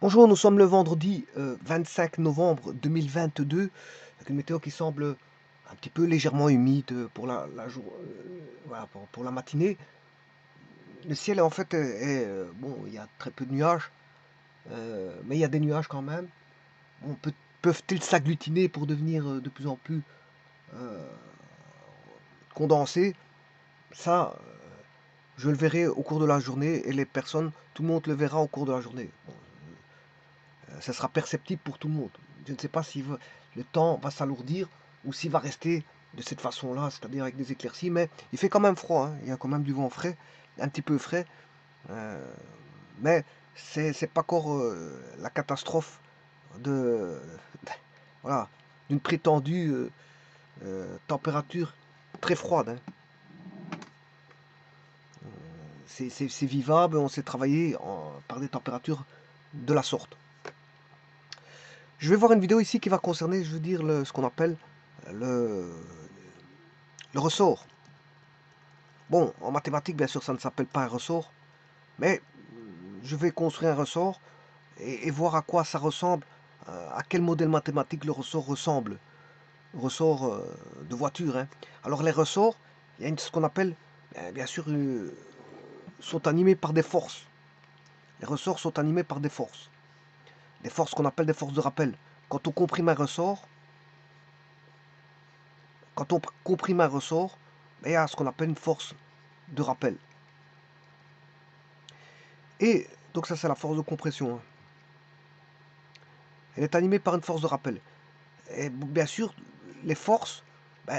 Bonjour, nous sommes le vendredi 25 novembre 2022, avec une météo qui semble un petit peu légèrement humide pour voilà, pour la matinée. Le ciel en fait bon, il y a très peu de nuages, mais il y a des nuages quand même. Bon, peuvent-ils s'agglutiner pour devenir de plus en plus euh, condensés? Ça, je le verrai au cours de la journée et tout le monde le verra au cours de la journée. Bon, ça sera perceptible pour tout le monde. Je ne sais pas si le temps va s'alourdir ou s'il va rester de cette façon-là, c'est-à-dire avec des éclaircies, mais il fait quand même froid, hein. Il y a quand même du vent frais, un petit peu frais, euh, mais c'est pas encore la catastrophe de, voilà, d'une prétendue température très froide, hein. C'est vivable, on s'est travaillé par des températures de la sorte. Je vais voir une vidéo ici qui va concerner, je veux dire, ce qu'on appelle le, le ressort. Bon, en mathématiques, bien sûr, ça ne s'appelle pas un ressort, mais je vais construire un ressort et voir à quoi ça ressemble, à quel modèle mathématique le ressort ressemble. Le ressort de voiture, hein. Alors les ressorts, il y a ce qu'on appelle, bien sûr, sont animés par des forces. Les ressorts sont animés par des forces. Des forces qu'on appelle des forces de rappel. Quand on comprime un ressort, quand on comprime un ressort, il y a ce qu'on appelle une force de rappel. Et donc ça c'est la force de compression, hein. Elle est animée par une force de rappel. Et bien sûr, les forces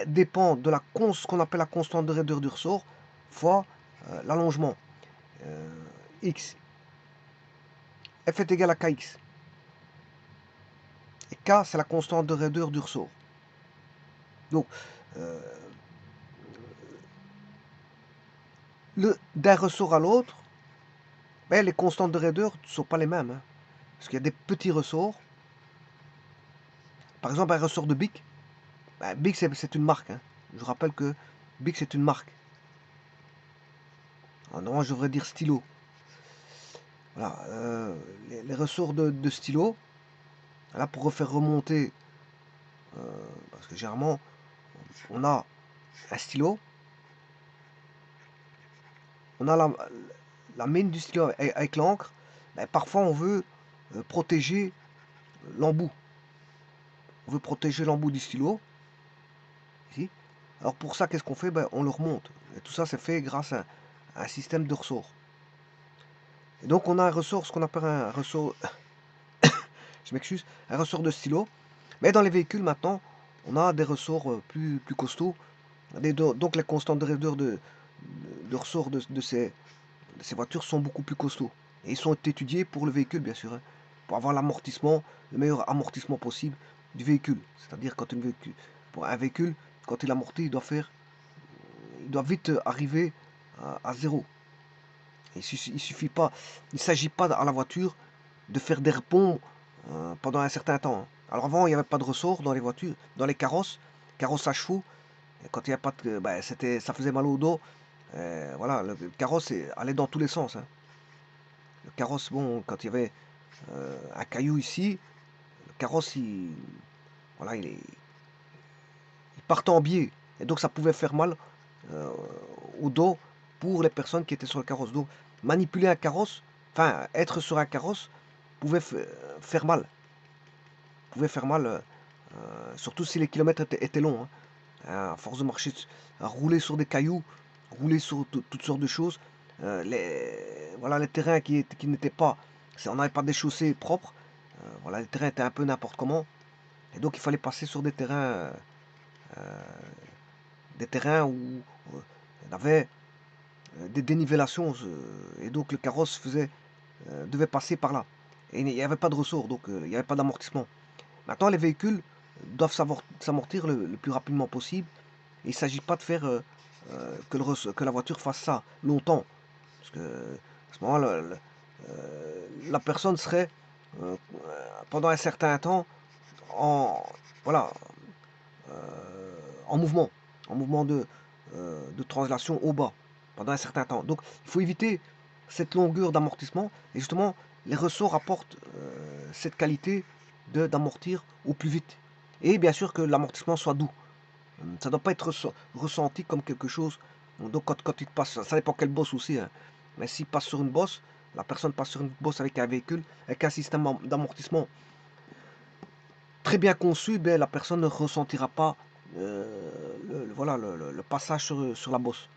dépendent de ce qu'on appelle la constante de raideur du ressort fois l'allongement euh, x. F est égal à kx. Et k c'est la constante de raideur du ressort. Donc euh, d'un ressort à l'autre, les constantes de raideur ne sont pas les mêmes, hein. Parce qu'il y a des petits ressorts. Par exemple, un ressort de Bic. Bic, c'est une marque, hein. Je rappelle que Bic, c'est une marque. Normalement, je devrais dire stylo. Voilà, les ressorts de stylo, là, pour refaire remonter, parce que généralement, on a un stylo, on a la mine du stylo avec l'encre. Parfois, on veut protéger l'embout. On veut protéger l'embout du stylo, ici. Alors pour ça, qu'est-ce qu'on fait? On le remonte. Et tout ça, c'est fait grâce à un système de ressort. Et donc, on a un ressort, ce qu'on appelle un ressort, je m'excuse, un ressort de stylo. Mais dans les véhicules, maintenant, on a des ressorts plus costauds. Donc, les constantes de raideur de ressort de ces voitures sont beaucoup plus costauds. Et ils sont étudiés pour le véhicule, bien sûr, hein, pour avoir l'amortissement, le meilleur amortissement possible du véhicule. C'est-à-dire, pour un véhicule, quand il amortit, il doit vite arriver à zéro. Il suffit pas, il ne s'agit pas à la voiture de faire des rebonds pendant un certain temps, hein. Alors avant, il n'y avait pas de ressort dans les voitures, dans les carrosses à chevaux. Et quand il n'y a pas de, ça faisait mal au dos. Voilà, le carrosse allait dans tous les sens, hein. Le carrosse, bon, quand il y avait un caillou ici, le carrosse, voilà, il partait en biais. Et donc ça pouvait faire mal euh, au dos pour les personnes qui étaient sur le carrosse. Donc manipuler un carrosse, enfin être sur un carrosse, pouvait faire mal. Pouvait faire mal, surtout si les kilomètres étaient longs, hein. À force de marcher, à rouler sur des cailloux, rouler sur toutes sortes de choses. Voilà, les terrains qui n'étaient pas, on n'avait pas des chaussées propres. Voilà, les terrains étaient un peu n'importe comment. Et donc il fallait passer sur des terrains où on avait des dénivellations. Et donc le carrosse devait passer par là. Et il n'y avait pas de ressort, donc il n'y avait pas d'amortissement. Maintenant, les véhicules doivent s'amortir le plus rapidement possible. Et il ne s'agit pas de faire que la voiture fasse ça longtemps. Parce que à ce moment-là, la personne serait pendant un certain temps en, voilà, en mouvement, en mouvement de translation au bas pendant un certain temps. Donc il faut éviter cette longueur d'amortissement. Et justement, les ressorts apportent cette qualité d'amortir au plus vite. Et bien sûr que l'amortissement soit doux. Ça ne doit pas être ressenti comme quelque chose. Donc quand il passe, ça dépend quelle bosse aussi. Hein. Mais s'il passe sur une bosse, la personne passe sur une bosse avec un véhicule, avec un système d'amortissement très bien conçu, ben, la personne ne ressentira pas voilà, le passage sur la bosse.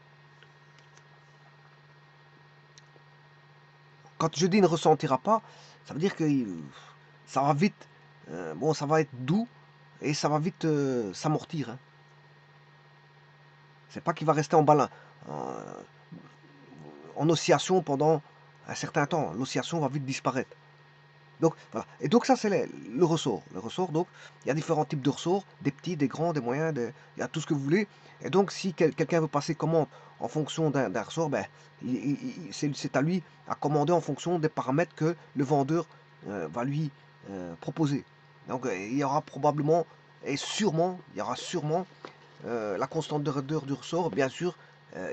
Quand je dis ne ressentira pas, ça veut dire que ça va vite. Bon, ça va être doux et ça va vite s'amortir. Hein. C'est pas qu'il va rester en oscillation pendant un certain temps. L'oscillation va vite disparaître. Donc, voilà. Et donc ça, c'est le ressort. Le ressort, donc, il y a différents types de ressorts, des petits, des grands, des moyens, il y a tout ce que vous voulez. Et donc, si quelqu'un veut passer commande en fonction d'un ressort, ben, c'est à lui à commander en fonction des paramètres que le vendeur va lui proposer. Donc, il y aura probablement, et sûrement, il y aura sûrement la constante de raideur du ressort, bien sûr,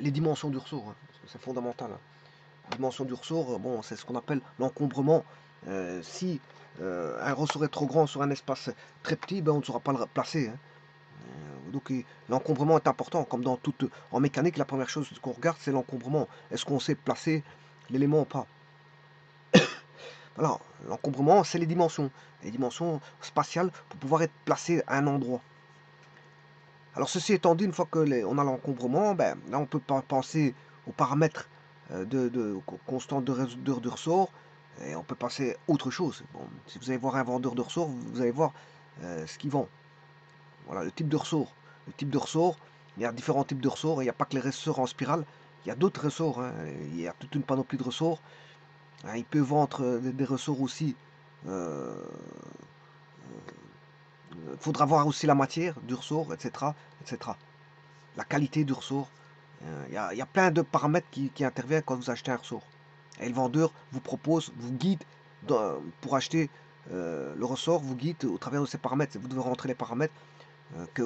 les dimensions du ressort, hein, parce que c'est fondamental. Hein. Dimension du ressort, bon, c'est ce qu'on appelle l'encombrement. Si un ressort est trop grand sur un espace très petit, ben, on ne saura pas le placer. Hein. Donc l'encombrement est important, comme en mécanique, la première chose qu'on regarde, c'est l'encombrement. Est-ce qu'on sait placer l'élément ou pas? Voilà, l'encombrement, c'est les dimensions spatiales pour pouvoir être placé à un endroit. Alors ceci étant dit, une fois qu'on a l'encombrement, ben, là on peut penser aux paramètres de constante de ressort, et on peut passer à autre chose. Bon, si vous allez voir un vendeur de ressort, vous allez voir ce qu'il vend. Voilà, le type de ressort. Le type de ressort, il y a différents types de ressorts, il n'y a pas que les ressorts en spirale, il y a d'autres ressorts, hein, il y a toute une panoplie de ressorts. Hein, il peut vendre des ressorts aussi. Il faudra voir aussi la matière du ressort, etc., etc. La qualité du ressort. Il y a plein de paramètres qui interviennent quand vous achetez un ressort. Et le vendeur vous propose, vous guide pour acheter le ressort, vous guide au travers de ces paramètres. Vous devez rentrer les paramètres que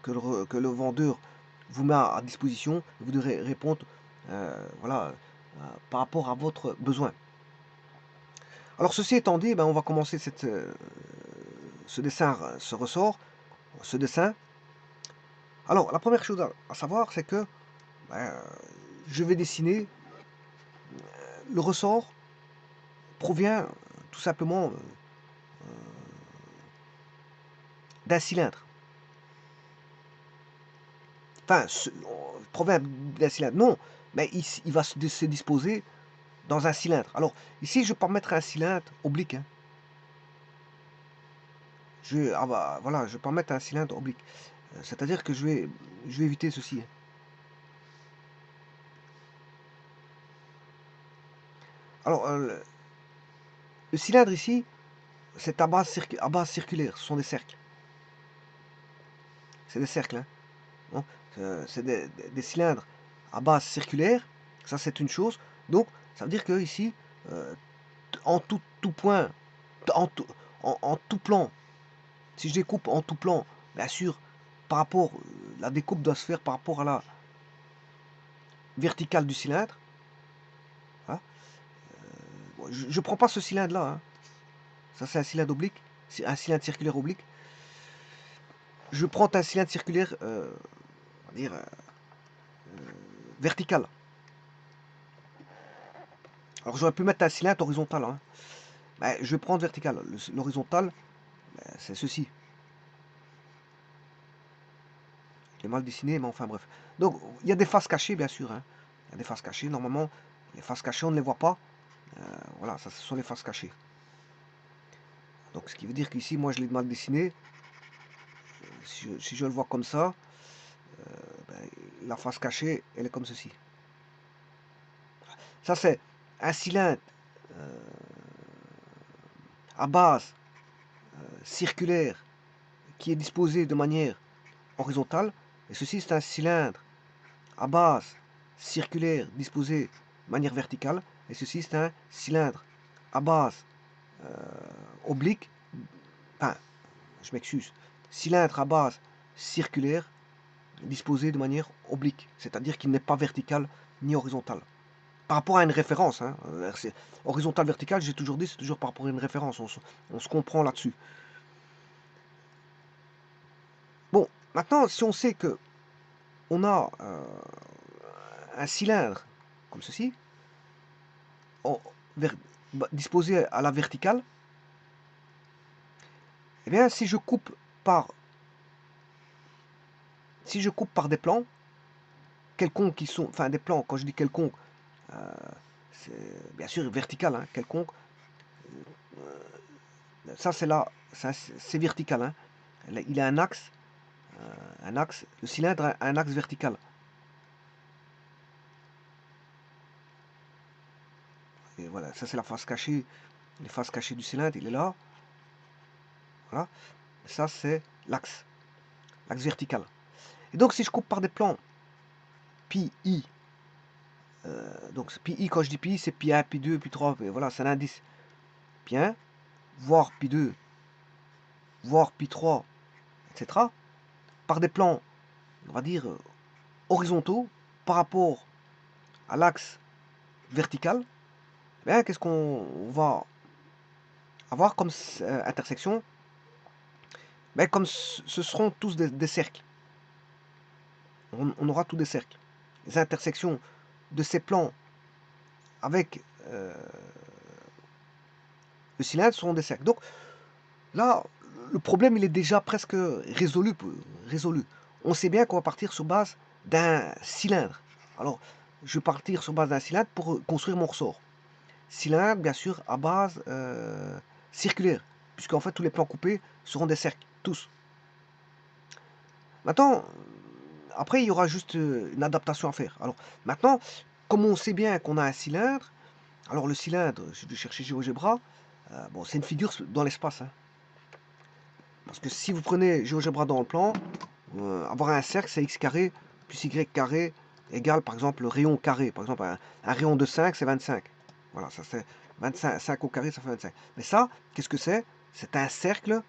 le vendeur vous met à disposition. Vous devrez répondre voilà, par rapport à votre besoin. Alors ceci étant dit, ben, on va commencer ce dessin, ce ressort, ce dessin. Alors la première chose à savoir, c'est que ben, je vais dessiner le ressort provient tout simplement d'un cylindre. Enfin, provient d'un cylindre. Non, mais il va se disposer dans un cylindre. Alors, ici, je ne vais pas mettre un cylindre oblique. Hein. Voilà, je ne vais pas mettre un cylindre oblique. C'est-à-dire que je vais éviter ceci. Hein. Alors, le cylindre ici, c'est à base circulaire. Ce sont des cercles. C'est des cercles. Hein. Bon, c'est des cylindres à base circulaire. Ça, c'est une chose. Donc, ça veut dire que ici, en tout point, en tout plan, si je découpe en tout plan, bien sûr, par rapport, la découpe doit se faire par rapport à la verticale du cylindre. Hein. Bon, je ne prends pas ce cylindre-là. Hein. Ça, c'est un cylindre oblique, c'est un cylindre circulaire oblique. Je prends un cylindre circulaire, on va dire, vertical. Alors, j'aurais pu mettre un cylindre horizontal. Hein. Ben, je vais prendre vertical. L'horizontal, ben, c'est ceci. J'ai mal dessiné, mais enfin bref. Donc, il y a des faces cachées, bien sûr. Hein. Il y a des faces cachées. Normalement, les faces cachées, on ne les voit pas. Voilà, ça, ce sont les faces cachées. Donc, ce qui veut dire qu'ici, moi, je l'ai mal dessiné. Si je le vois comme ça, ben, la face cachée, elle est comme ceci. Ça, c'est un cylindre à base circulaire qui est disposé de manière horizontale. Et ceci, c'est un cylindre à base circulaire disposé de manière verticale. Et ceci, c'est un cylindre à base oblique. Enfin, je m'excuse. Cylindre à base circulaire disposé de manière oblique. C'est-à-dire qu'il n'est pas vertical ni horizontal. par rapport à une référence. Hein. Horizontal, vertical, j'ai toujours dit, c'est toujours par rapport à une référence. On se comprend là-dessus. Bon, maintenant, si on sait que on a un cylindre comme ceci, en, disposé à la verticale, eh bien, si je coupe par des plans quelconques qui sont, enfin des plans, quand je dis quelconques, c'est bien sûr vertical, hein, quelconque. Ça c'est là, c'est vertical. Hein. Il a un axe, le cylindre a un axe vertical. Et voilà, ça c'est la face cachée, les faces cachées du cylindre, il est là. Voilà, ça c'est l'axe vertical. Et donc si je coupe par des plans pi i, donc pi i, quand je dis pi i, c'est pi 1, pi 2, pi 3, voilà, c'est un indice. Pi 1, voire pi 2, voire pi 3, etc. Par des plans, on va dire, horizontaux par rapport à l'axe vertical, bien, qu'est-ce qu'on va avoir comme intersection? Ben, comme ce seront tous des cercles. On aura tous des cercles. Les intersections de ces plans avec le cylindre seront des cercles. Donc là, le problème il est déjà presque résolu. On sait bien qu'on va partir sur base d'un cylindre. Alors, je vais partir sur base d'un cylindre pour construire mon ressort. Cylindre, bien sûr, à base circulaire, puisqu'en fait tous les plans coupés seront des cercles, tous. Maintenant, après il y aura juste une adaptation à faire. Alors maintenant, comme on sait bien qu'on a un cylindre, alors le cylindre, je vais chercher GeoGebra, bon c'est une figure dans l'espace. Hein. Parce que si vous prenez GeoGebra dans le plan, avoir un cercle c'est x carré plus y carré égale par exemple le rayon carré. Par exemple un rayon de 5 c'est 25. Voilà, ça c'est 25, 5 au carré ça fait 25. Mais ça, qu'est-ce que c'est? C'est un cercle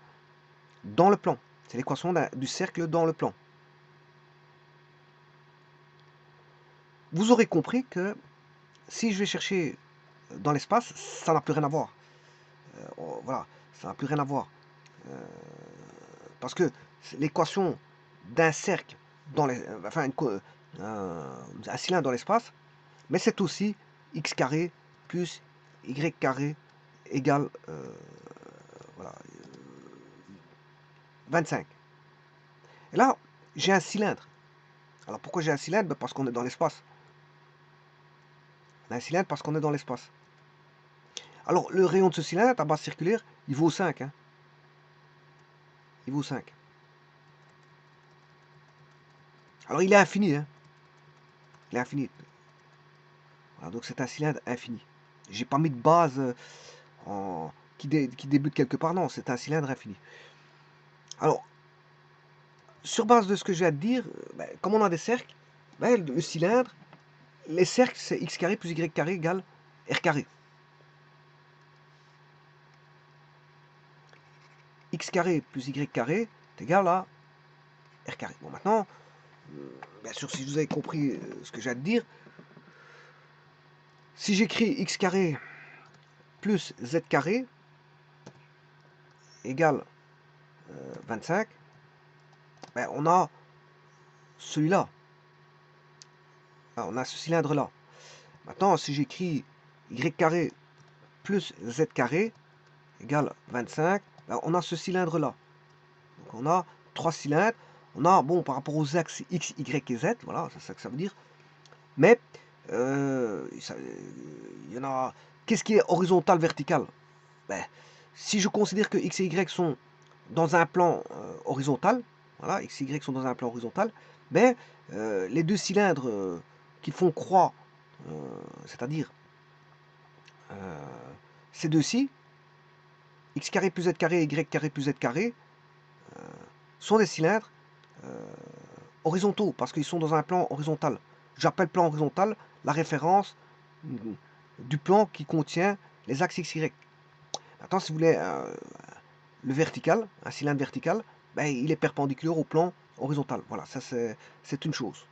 dans le plan. C'est l'équation du cercle dans le plan. Vous aurez compris que si je vais chercher dans l'espace, ça n'a plus rien à voir. Voilà, ça n'a plus rien à voir. Parce que l'équation d'un cercle dans les, enfin un cylindre dans l'espace, mais c'est aussi x carré plus y carré égale voilà, 25. Et là, j'ai un cylindre. Alors pourquoi j'ai un cylindre? Parce qu'on est dans l'espace. On a un cylindre parce qu'on est dans l'espace. Alors le rayon de ce cylindre à base circulaire, il vaut 5. Hein. Il vaut 5. Alors il est infini. Hein. Il est infini. Voilà, donc c'est un cylindre infini. J'ai pas mis de base qui débute quelque part. Non, c'est un cylindre infini. Alors, sur base de ce que je viens de dire, comme on a des cercles, le cylindre, les cercles, c'est x carré plus y carré égale r carré. X carré plus y carré est égal à r carré. Bon, maintenant, bien sûr, si vous avez compris ce que je viens de dire, si j'écris x carré plus z carré égale 25, on a celui-là. On a ce cylindre-là. Maintenant, si j'écris y carré plus z carré égale 25, on a ce cylindre-là. Donc on a 3 cylindres. On a, bon, par rapport aux axes x, y et z, voilà, c'est ça que ça veut dire. Mais, il y en a... Qu'est-ce qui est horizontal, vertical? Si je considère que x et y sont dans un plan horizontal, voilà, x et y sont dans un plan horizontal, les deux cylindres qui font croix, c'est-à-dire ces deux-ci, x carré plus z carré, y carré plus z carré, sont des cylindres horizontaux, parce qu'ils sont dans un plan horizontal. J'appelle plan horizontal la référence du plan qui contient les axes x, y. Maintenant, si vous voulez le vertical, un cylindre vertical, il est perpendiculaire au plan horizontal. Voilà, ça c'est une chose.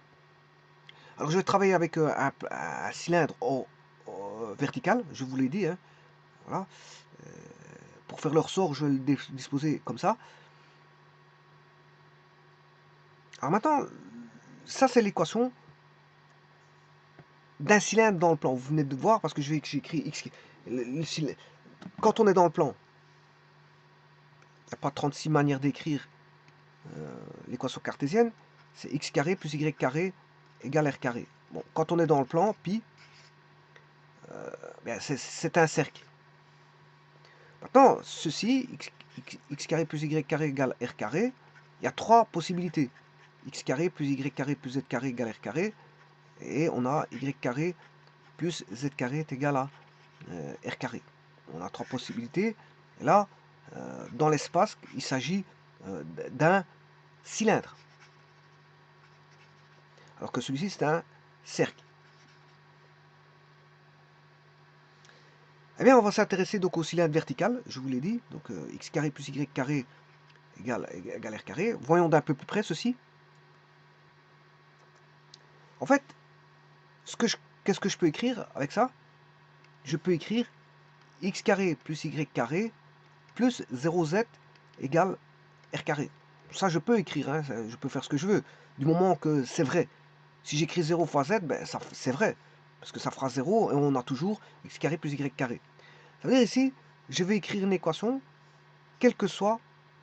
Alors je vais travailler avec un cylindre vertical, je vous l'ai dit, hein, voilà. Pour faire le ressort, je vais le disposer comme ça. Alors maintenant, ça c'est l'équation d'un cylindre dans le plan. Vous venez de voir parce que j'ai écrit X. Quand on est dans le plan, il n'y a pas 36 manières d'écrire l'équation cartésienne. C'est x carré plus y carré égale r carré. Bon, quand on est dans le plan, pi, c'est un cercle. Maintenant, ceci, x carré plus y carré égale r carré, il y a trois possibilités. X carré plus y carré plus z carré égale r carré, et on a y carré plus z carré est égal à r carré. On a trois possibilités. Et là, dans l'espace, il s'agit d'un cylindre. Alors que celui-ci, c'est un cercle. Eh bien, on va s'intéresser donc au cylindre vertical, je vous l'ai dit. Donc, x carré plus y carré égale r carré. Voyons d'un peu plus près ceci. En fait, qu'est-ce que je peux écrire avec ça? Je peux écrire x carré plus y carré plus 0z égale r carré. Ça, je peux écrire, hein, je peux faire ce que je veux, du moment que c'est vrai. Si j'écris 0 fois z, ben, c'est vrai, parce que ça fera 0 et on a toujours x carré plus y carré. Ça veut dire ici, je vais écrire une équation, quel que soit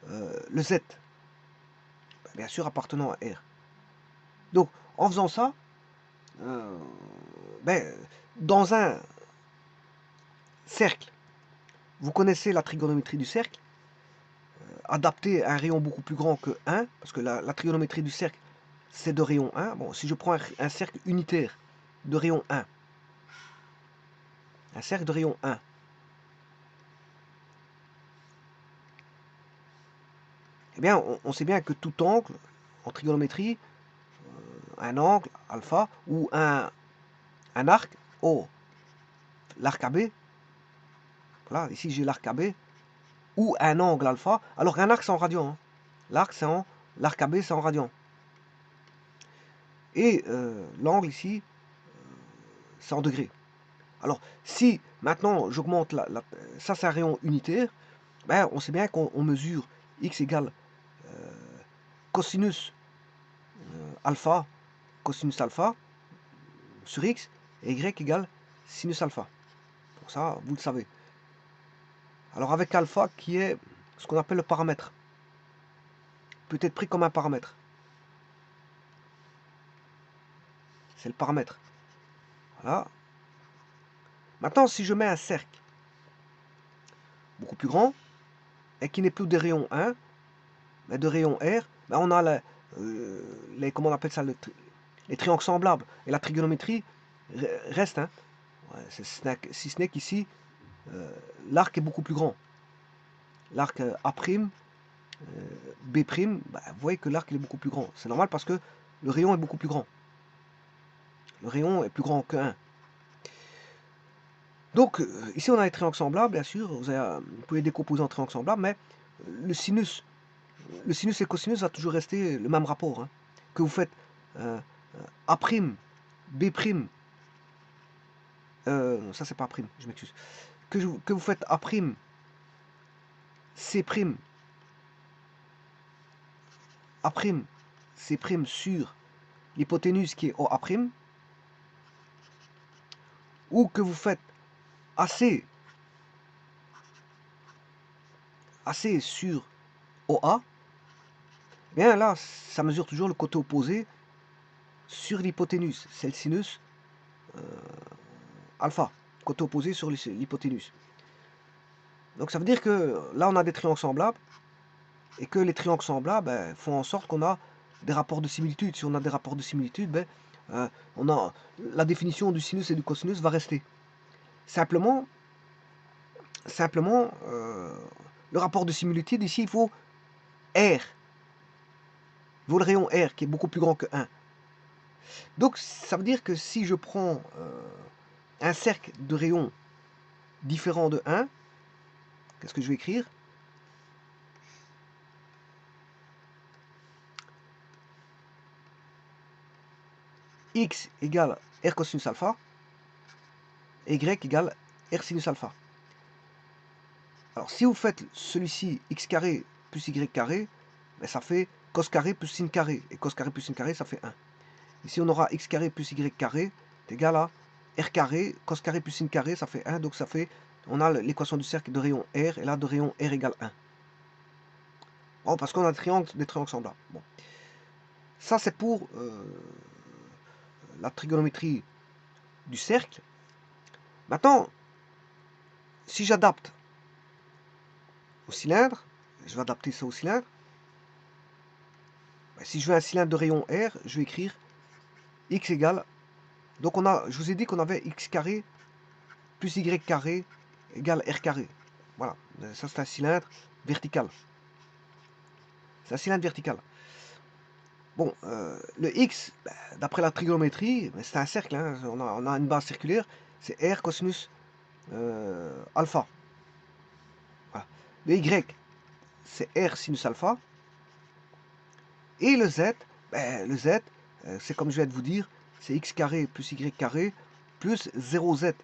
le z, bien sûr appartenant à R. Donc, en faisant ça, dans un cercle, vous connaissez la trigonométrie du cercle, adapté à un rayon beaucoup plus grand que 1, parce que la trigonométrie du cercle, c'est de rayon 1. Bon, si je prends un cercle unitaire de rayon 1, un cercle de rayon 1, eh bien, on sait bien que tout angle, en trigonométrie, un angle, alpha, ou un arc, O, l'arc AB, voilà, ici j'ai l'arc AB, ou un angle alpha, alors qu'un arc c'est en radian. Hein. L'arc AB c'est en radian. Et l'angle ici, c'est en degrés. Alors, si maintenant j'augmente ça c'est un rayon unitaire, ben, on sait bien qu'on mesure x égale cosinus alpha, cosinus alpha sur x, et y égale sinus alpha. Pour ça, vous le savez. Alors avec alpha qui est ce qu'on appelle le paramètre, peut être pris comme un paramètre. C'est le paramètre. Voilà. Maintenant, si je mets un cercle beaucoup plus grand, et qui n'est plus de rayon 1, mais de rayon R, ben on a comment on appelle ça, les triangles semblables. Et la trigonométrie reste, hein. Ouais, si ce n'est qu'ici, l'arc est beaucoup plus grand. L'arc A', B', ben, vous voyez que l'arc est beaucoup plus grand. C'est normal parce que le rayon est beaucoup plus grand. Le rayon est plus grand que 1. Donc, ici on a les triangles semblables, bien sûr. Vous pouvez décomposer en triangles semblables, mais le sinus et le cosinus va toujours rester le même rapport. Hein. Que vous faites A', B', non, ça c'est pas A', je m'excuse. Que vous faites A', C', A', C' sur l'hypoténuse qui est OA', ou que vous faites AC sur OA, bien là, ça mesure toujours le côté opposé sur l'hypoténuse. C'est le sinus alpha, côté opposé sur l'hypoténuse. Donc ça veut dire que là, on a des triangles semblables, et que les triangles semblables font en sorte qu'on a des rapports de similitude. Si on a des rapports de similitude, on a la définition du sinus et du cosinus va rester. Simplement, le rapport de similitude, ici, il faut R. Il faut le rayon R, qui est beaucoup plus grand que 1. Donc, ça veut dire que si je prends un cercle de rayon différent de 1, qu'est-ce que je vais écrire? x égale r cosinus alpha, et y égale r sinus alpha. Alors, si vous faites celui-ci x carré plus y carré, ben, ça fait cos carré plus sin carré. Et cos carré plus sin carré, ça fait 1. Ici, on aura x carré plus y carré est égal à r carré, cos carré plus sin carré, ça fait 1. Donc, ça fait, on a l'équation du cercle de rayon R, et là, de rayon R égale 1. Bon, parce qu'on a des triangles semblables. Bon. Ça, c'est pour la trigonométrie du cercle. Maintenant, si j'adapte au cylindre, je vais adapter ça au cylindre. Si je veux un cylindre de rayon R, je vais écrire x égale. Donc je vous ai dit qu'on avait x carré plus y carré égale r carré. Voilà, ça c'est un cylindre vertical. C'est un cylindre vertical. Bon, le x, d'après la trigonométrie, c'est un cercle. Hein, on a une base circulaire, c'est r cosinus alpha. Voilà. Le y, c'est r sinus alpha. Et le z, c'est comme je viens de vous dire, c'est x carré plus y carré plus 0z.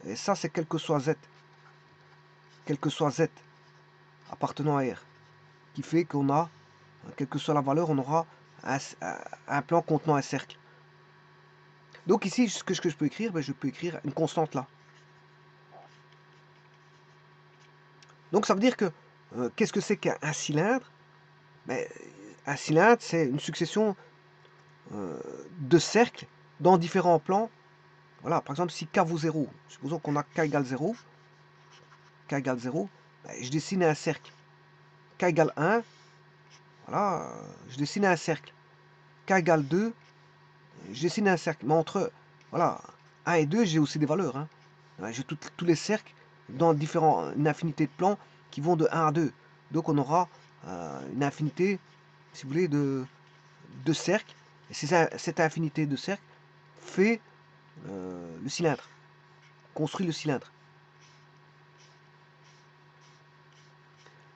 Et ça, c'est quel que soit z. Quel que soit z appartenant à R. Qui fait qu'on a, quelle que soit la valeur, on aura un plan contenant un cercle. Donc ici, ce que je peux écrire, je peux écrire une constante là. Donc ça veut dire que, qu'est-ce que c'est qu'un cylindre? Un cylindre, c'est une succession de cercles dans différents plans. Voilà, par exemple, si k vaut 0, supposons qu'on a k égale 0, je dessine un cercle. K égale 1, voilà, je dessine un cercle. K égale 2, je dessine un cercle. Mais entre, voilà, 1 et 2, j'ai aussi des valeurs. Hein. J'ai tous les cercles dans une infinité de plans qui vont de 1 à 2. Donc on aura une infinité, si vous voulez, de cercles. Et cette infinité de cercles fait le cylindre, construit le cylindre.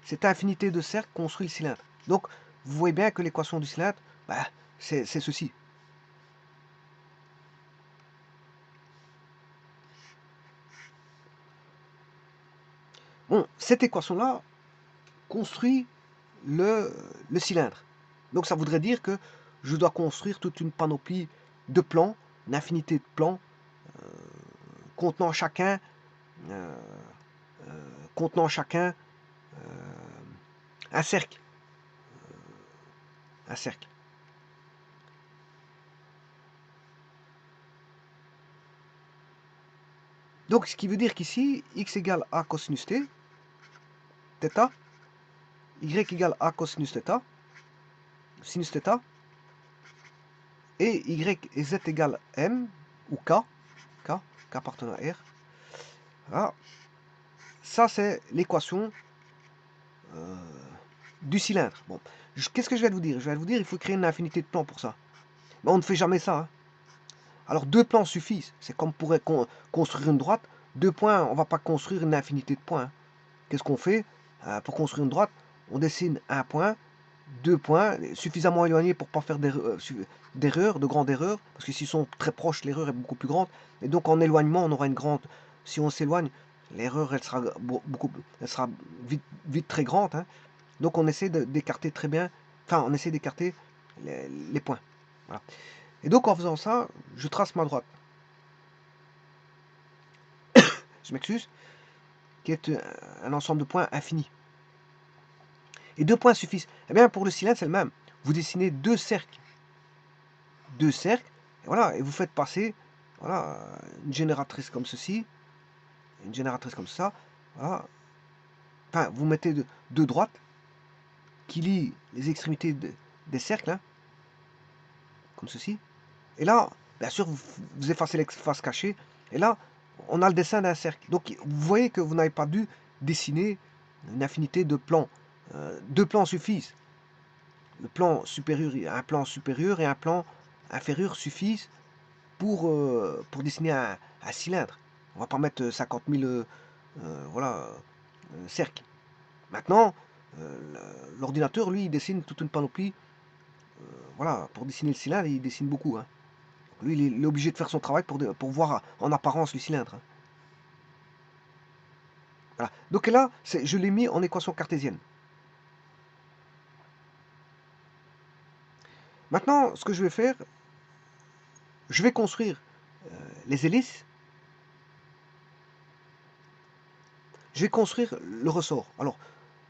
Cette infinité de cercles construit le cylindre. Donc, vous voyez bien que l'équation du cylindre, c'est ceci. Bon, cette équation-là construit le cylindre. Donc, ça voudrait dire que je dois construire toute une panoplie de plans, une infinité de plans, contenant chacun, un cercle. Un cercle. Donc, ce qui veut dire qu'ici, x égale a cosinus t, θ, y égale a cosinus θ, sinus θ, et y et z égale m, ou k appartenant à R. Voilà. Ça, c'est l'équation du cylindre. Bon, qu'est-ce que je vais vous dire? Je vais vous dire, il faut créer une infinité de plans pour ça. Mais on ne fait jamais ça. Hein. Alors, 2 plans suffisent. C'est comme pour construire une droite. 2 points, on ne va pas construire une infinité de points. Hein. Qu'est-ce qu'on fait? Pour construire une droite, on dessine un point, 2 points, suffisamment éloignés pour ne pas faire d'erreurs, de grandes erreurs, parce que s'ils sont très proches, l'erreur est beaucoup plus grande. Et donc, en éloignement, on aura une grande... Si on s'éloigne, l'erreur, elle sera vite très grande. Hein. Donc, on essaie d'écarter très bien... Enfin, on essaie d'écarter les points. Voilà. Et donc, en faisant ça, je trace ma droite. Je m'excuse. Qui est un ensemble de points infini. Et 2 points suffisent. Eh bien, pour le cylindre, c'est le même. Vous dessinez 2 cercles. 2 cercles. Et voilà, et vous faites passer voilà, une génératrice comme ceci. Une génératrice comme ça. Voilà. Enfin, vous mettez deux droites qui lient les extrémités des cercles. Hein, comme ceci. Et là, bien sûr, vous effacez les faces cachées. Et là, on a le dessin d'un cercle. Donc, vous voyez que vous n'avez pas dû dessiner une infinité de plans. 2 plans suffisent. Le plan supérieur, un plan supérieur et un plan inférieur suffisent pour dessiner un cylindre. On va pas mettre 50 000 voilà, cercles. Maintenant, l'ordinateur, lui, il dessine toute une panoplie. Voilà, pour dessiner le cylindre, il dessine beaucoup. Hein. Lui, il est obligé de faire son travail pour voir en apparence le cylindre. Hein. Voilà. Donc là, je l'ai mis en équation cartésienne. Maintenant, ce que je vais faire, je vais construire les hélices. Je vais construire le ressort. Alors,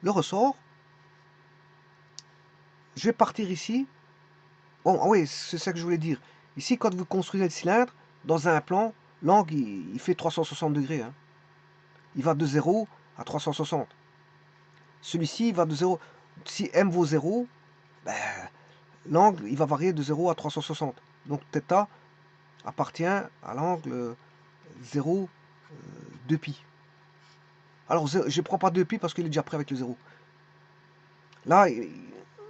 le ressort, je vais partir ici. Bon, ah oui, c'est ça que je voulais dire. Ici, quand vous construisez le cylindre, dans un plan, l'angle, il fait 360 degrés. Hein. Il va de 0 à 360. Celui-ci, il va de 0. Si m vaut 0, ben, l'angle, il va varier de 0 à 360. Donc, θ appartient à l'angle 0, 2π. Alors, je ne prends pas 2π parce qu'il est déjà pris avec le 0. Là,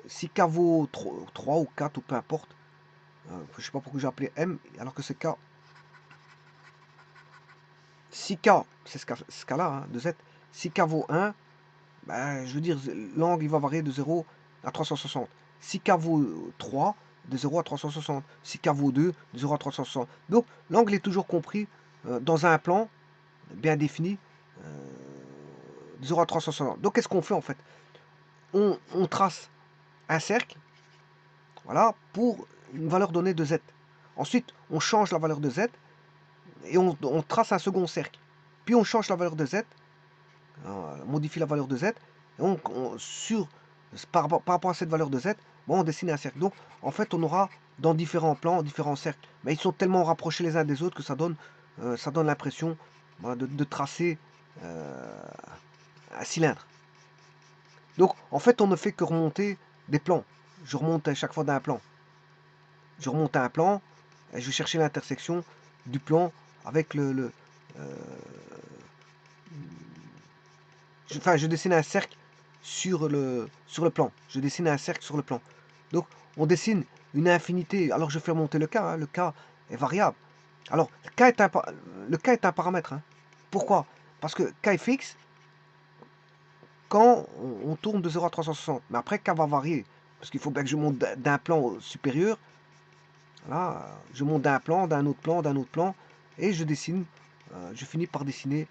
si k vaut 3 ou 4 ou peu importe, je ne sais pas pourquoi j'ai appelé m alors que c'est k. Si k, c'est ce cas-là, hein, de z, si k vaut 1, ben, je veux dire, l'angle il va varier de 0 à 360. Si k vaut 3, de 0 à 360. Si k vaut 2, de 0 à 360. Donc, l'angle est toujours compris dans un plan bien défini de 0 à 360. Donc, qu'est-ce qu'on fait en fait? On trace un cercle, voilà, pour une valeur donnée de z. Ensuite, on change la valeur de z et on trace un second cercle. Puis on change la valeur de z, on modifie la valeur de z, et par rapport à cette valeur de z, bon, on dessine un cercle. Donc, en fait, on aura dans différents plans, différents cercles. Mais ils sont tellement rapprochés les uns des autres que ça donne l'impression voilà, de tracer un cylindre. Donc, en fait, on ne fait que remonter des plans. Je remonte à chaque fois d'un plan. Je remonte à un plan, et je vais chercher l'intersection du plan avec je dessine un cercle sur le plan. Je dessine un cercle sur le plan. Donc, on dessine une infinité. Alors, je fais remonter le K. Hein. Le K est variable. Alors, le K est un paramètre. Hein. Pourquoi? Parce que K est fixe quand on tourne de 0 à 360. Mais après, K va varier. Parce qu'il faut bien que je monte d'un plan supérieur. Là, je monte d'un plan, d'un autre plan, d'un autre plan. Et je dessine, je finis par dessiner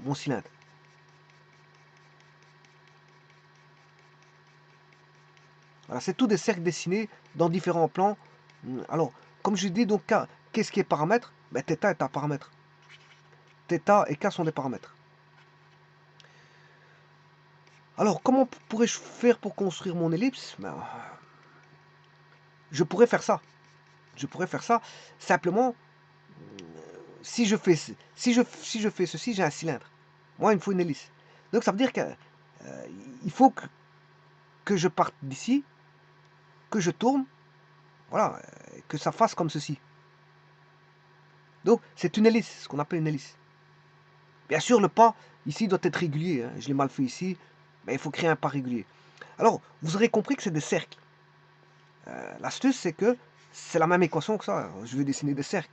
mon cylindre. Voilà, c'est tout des cercles dessinés dans différents plans. Alors, comme je dis, donc, qu'est-ce qui est paramètre? Ben, θ est un paramètre. θ et K sont des paramètres. Alors, comment pourrais-je faire pour construire mon ellipse? Ben, je pourrais faire ça. Je pourrais faire ça. Simplement, si je fais ceci, j'ai un cylindre. Moi, il me faut une hélice. Donc, ça veut dire qu'il faut que je parte d'ici, que je tourne, voilà, que ça fasse comme ceci. Donc, c'est une hélice, ce qu'on appelle une hélice. Bien sûr, le pas, ici, doit être régulier. Hein. Je l'ai mal fait ici, mais il faut créer un pas régulier. Alors, vous aurez compris que c'est des cercles. L'astuce, c'est que c'est la même équation que ça. Je vais dessiner des cercles.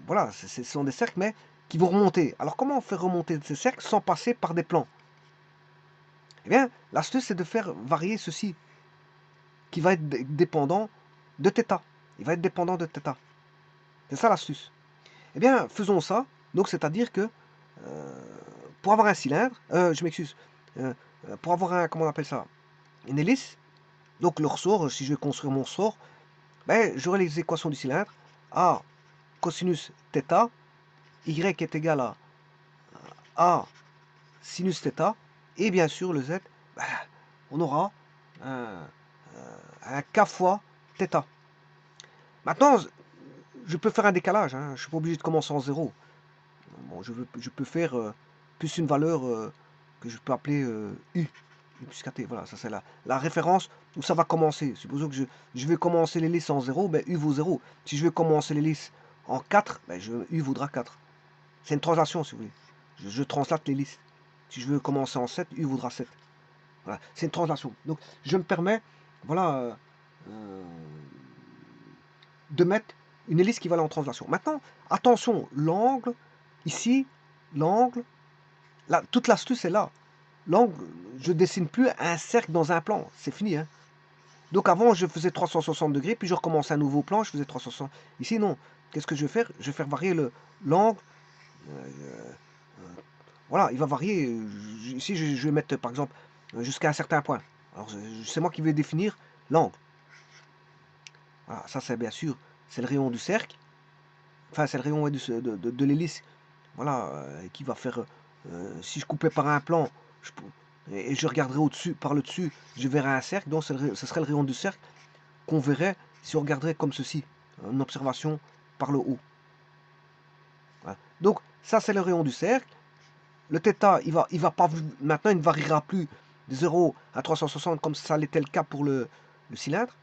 Voilà, ce sont des cercles, mais qui vont remonter. Alors, comment on fait remonter ces cercles sans passer par des plans? Eh bien, l'astuce, c'est de faire varier ceci, qui va être dépendant de θ. Il va être dépendant de θ. C'est ça l'astuce. Eh bien, faisons ça. Donc, c'est-à-dire que pour avoir un cylindre, je m'excuse, pour avoir un, comment on appelle ça, une hélice, donc le ressort, si je vais construire mon ressort, ben, j'aurai les équations du cylindre. A cosinus θ, y est égal à A sinus θ, et bien sûr le z, ben, on aura un k fois θ. Maintenant, je peux faire un décalage, hein, je ne suis pas obligé de commencer en 0. Bon, je peux faire plus une valeur que je peux appeler U. U plus kt, voilà, ça c'est la référence où ça va commencer. Supposons que je vais commencer l'hélice en 0, ben U vaut 0. Si je vais commencer l'hélice en 4, ben U vaudra 4. C'est une translation si vous voulez. Je translate l'hélice. Si je veux commencer en 7, U vaudra 7. Voilà, c'est une translation. Donc je me permets, voilà, de mettre une hélice qui va aller en translation. Maintenant, attention, l'angle, ici, l'angle, toute l'astuce est là. L'angle, je dessine plus un cercle dans un plan, c'est fini. Hein. Donc avant, je faisais 360 degrés, puis je recommençais un nouveau plan, je faisais 360. Ici, non. Qu'est-ce que je vais faire? Je vais faire varier l'angle. Voilà, il va varier. Ici, je vais mettre, par exemple, jusqu'à un certain point. Alors, c'est moi qui vais définir l'angle. Voilà, ça, c'est bien sûr, c'est le rayon du cercle. Enfin, c'est le rayon ouais, de l'hélice. Voilà, qui va faire... si je coupais par un plan, et je regarderais au-dessus, par le dessus, je verrais un cercle. Donc, ce serait le rayon du cercle qu'on verrait si on regarderait comme ceci. Une observation par le haut. Voilà. Donc, ça, c'est le rayon du cercle. Le θ, il va pas, maintenant, il ne variera plus de 0 à 360 comme ça l'était le cas pour le cylindre.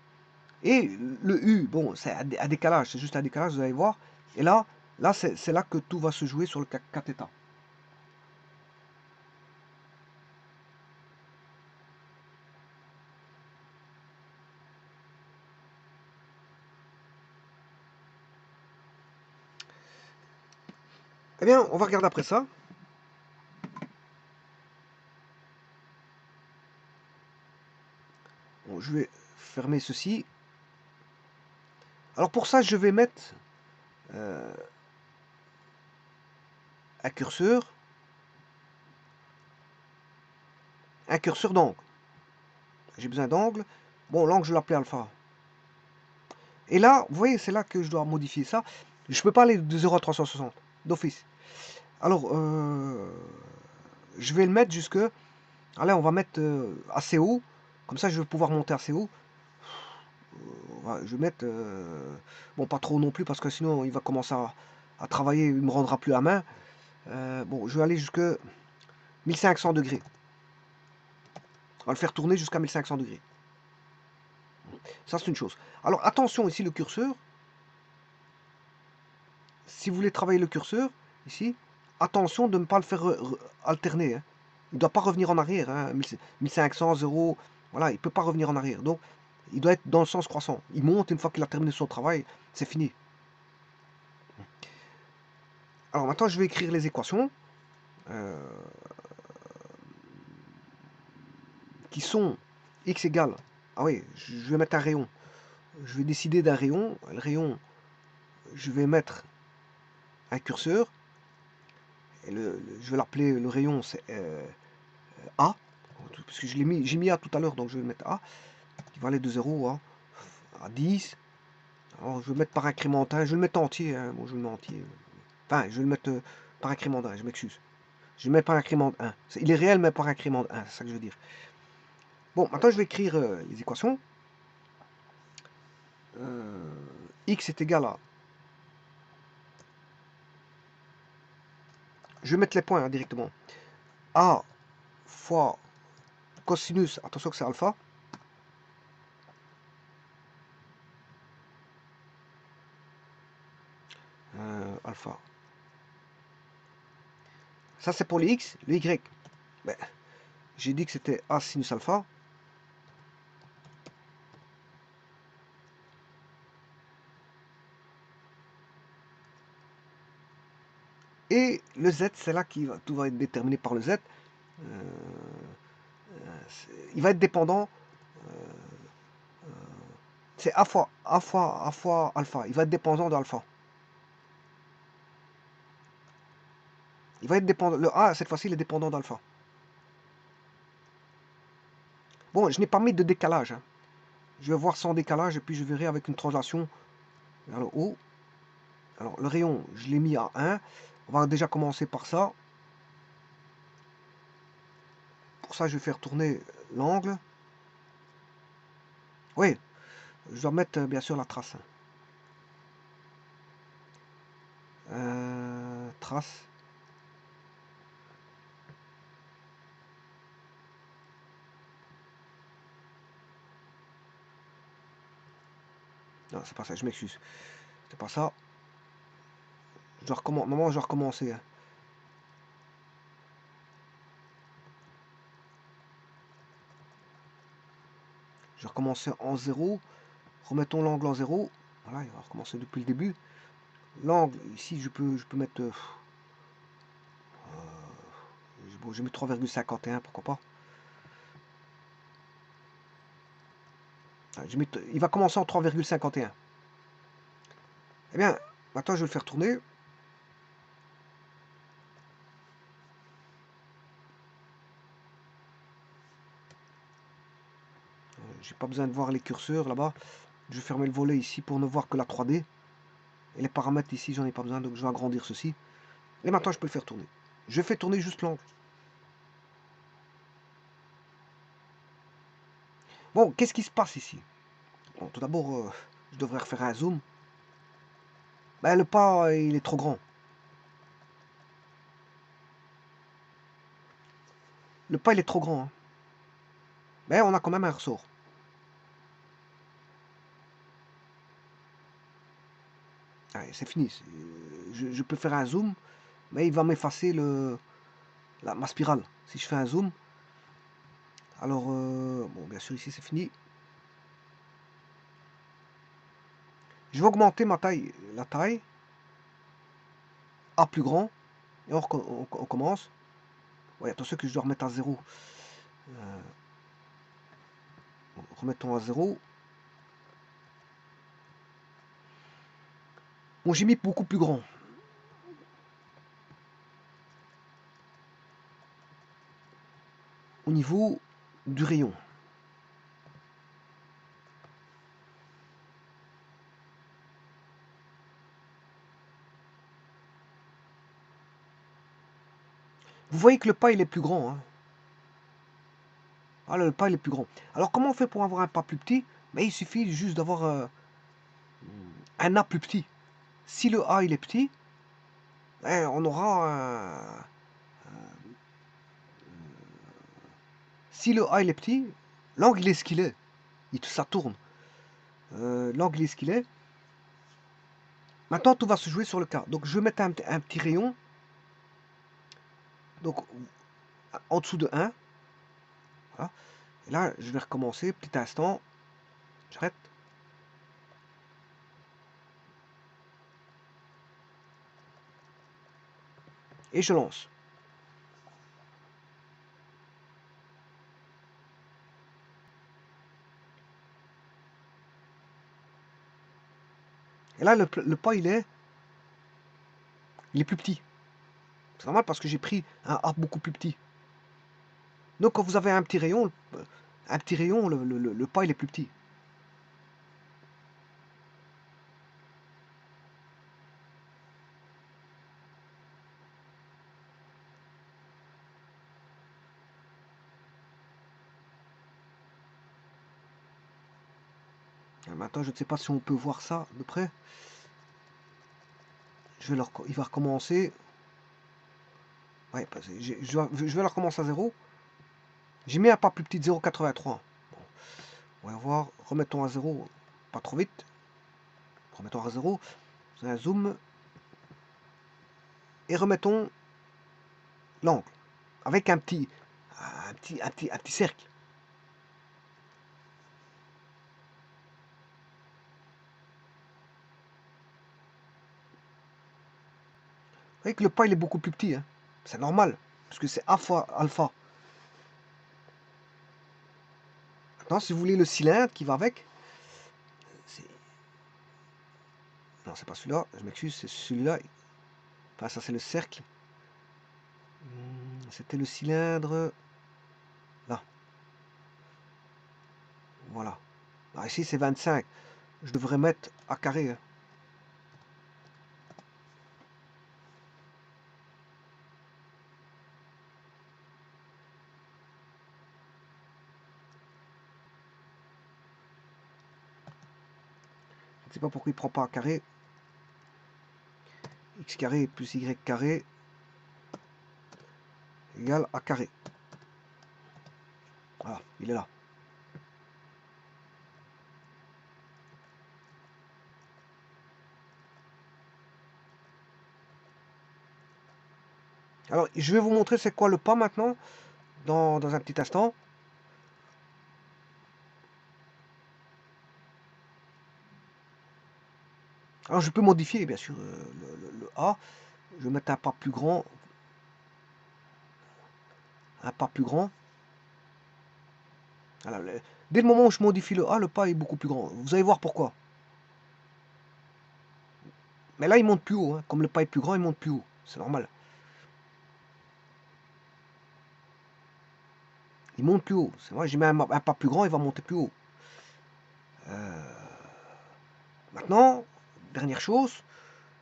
Et le U, bon, c'est un décalage, c'est juste un décalage, vous allez voir. Et là c'est là que tout va se jouer sur le kθ. Eh bien, on va regarder après ça. Bon, je vais fermer ceci. Alors pour ça, je vais mettre un curseur d'angle. J'ai besoin d'angle. Bon, l'angle, je vais l'appeler alpha. Et là, vous voyez, c'est là que je dois modifier ça. Je ne peux pas aller de 0 à 360 d'office. Alors, je vais le mettre jusque... Allez, on va mettre assez haut. Comme ça, je vais pouvoir monter assez haut. Je vais mettre... bon, pas trop non plus, parce que sinon, il va commencer à travailler. Il ne me rendra plus la main. Bon, je vais aller jusque 1500 degrés. On va le faire tourner jusqu'à 1500 degrés. Ça, c'est une chose. Alors, attention ici, le curseur. Si vous voulez travailler le curseur, ici, attention de ne pas le faire alterner. Hein. Il ne doit pas revenir en arrière. Hein. 1500, 0, voilà, il ne peut pas revenir en arrière. Donc, il doit être dans le sens croissant. Il monte une fois qu'il a terminé son travail, c'est fini. Alors maintenant, je vais écrire les équations qui sont x égale... Ah oui, je vais mettre un rayon. Je vais décider d'un rayon. Le rayon, je vais mettre un curseur. Et je vais l'appeler le rayon, c'est A. Parce que j'ai mis A tout à l'heure, donc je vais le mettre A. Qui va aller de 0 à 10. Alors je vais le mettre par incrémental. Je vais le mettre entier. Hein. Bon, je vais le mettre entier. Enfin, je vais le mettre par incrémental, je m'excuse. Je le mets par incrément 1. Il est réel, mais par incrément 1, c'est ça que je veux dire. Bon, maintenant je vais écrire les équations. X est égal à... Je vais mettre les points hein, directement. A fois cosinus, attention que c'est alpha. Alpha. Ça c'est pour les X, les Y. Ben, j'ai dit que c'était A sinus alpha. Et le Z, c'est là que tout va être déterminé par le Z. Il va être dépendant. C'est A fois alpha. Il va être dépendant d'alpha. Il va être dépendant. Le A, cette fois-ci, il est dépendant d'alpha. Bon, je n'ai pas mis de décalage. Hein. Je vais voir sans décalage et puis je verrai avec une translation vers le haut. Alors, le rayon, je l'ai mis à 1. On va déjà commencer par ça. Pour ça, je vais faire tourner l'angle. Oui, je dois mettre bien sûr la trace. Trace. Non, c'est pas ça, je m'excuse. C'est pas ça. Je dois recommencer. Normalement, je dois recommencer. Hein. Je vais recommencer en 0. Remettons l'angle en 0. Voilà, il va recommencer depuis le début. L'angle, ici, je peux mettre... bon, j'ai mis 3,51, pourquoi pas. Il va commencer en 3,51. Eh bien, maintenant je vais le faire tourner. J'ai pas besoin de voir les curseurs là-bas. Je vais fermer le volet ici pour ne voir que la 3D. Et les paramètres ici, j'en ai pas besoin, donc je vais agrandir ceci. Et maintenant, je peux le faire tourner. Je fais tourner juste l'angle. Bon, qu'est-ce qui se passe ici? Bon, tout d'abord, je devrais refaire un zoom. Ben, le pas, il est trop grand. Le pas, il est trop grand. Hein. Mais on a quand même un ressort. Allez, c'est fini. Je peux faire un zoom, mais il va m'effacer ma spirale. Si je fais un zoom, alors, bon, bien sûr, ici, c'est fini. Je vais augmenter la taille, à plus grand, et on commence. Ouais, attention que je dois remettre à 0. Remettons à 0. Bon, j'ai mis beaucoup plus grand. Au niveau du rayon. Vous voyez que le pas il est plus grand. Hein. Ah, le pas il est plus grand. Alors comment on fait pour avoir un pas plus petit? Mais il suffit juste d'avoir un A plus petit. Si le A il est petit, on aura un... Si le A il est petit, l'angle il est ce qu'il est. Ça tourne. L'angle est ce qu'il est. Maintenant tout va se jouer sur le cas. Donc je vais mettre un petit rayon. Donc en dessous de 1. Voilà. Et là je vais recommencer. Petit instant. J'arrête. Et je lance. Et là le pas il est plus petit. C'est normal parce que j'ai pris un A beaucoup plus petit. Donc quand vous avez un petit rayon, le pas il est plus petit. Maintenant je ne sais pas si on peut voir ça de près. Il va recommencer. Ouais, je vais le recommencer à 0. J'ai mis un pas plus petit de 0,83. Bon, on va voir. Remettons à 0. Pas trop vite. Remettons à 0. C'est un zoom. Et remettons l'angle. Avec un petit cercle. Vous voyez que le pas il est beaucoup plus petit. Hein. C'est normal. Parce que c'est A fois alpha. Maintenant, si vous voulez le cylindre qui va avec. Non, c'est pas celui-là. Je m'excuse, c'est celui-là. Enfin, ça c'est le cercle. C'était le cylindre. Là. Voilà. Alors ici c'est 25. Je devrais mettre à carré. Hein. Je ne sais pas pourquoi il ne prend pas à carré. X carré plus Y carré égale A carré. Voilà, il est là. Alors, je vais vous montrer c'est quoi le pas maintenant, dans un petit instant. Alors, je peux modifier, bien sûr, le A. Je vais mettre un pas plus grand. Un pas plus grand. Voilà, dès le moment où je modifie le A, le pas est beaucoup plus grand. Vous allez voir pourquoi. Mais là, il monte plus haut. Hein. Comme le pas est plus grand, il monte plus haut. C'est normal. Il monte plus haut. C'est vrai, j'ai mis un pas plus grand, il va monter plus haut. Maintenant, dernière chose,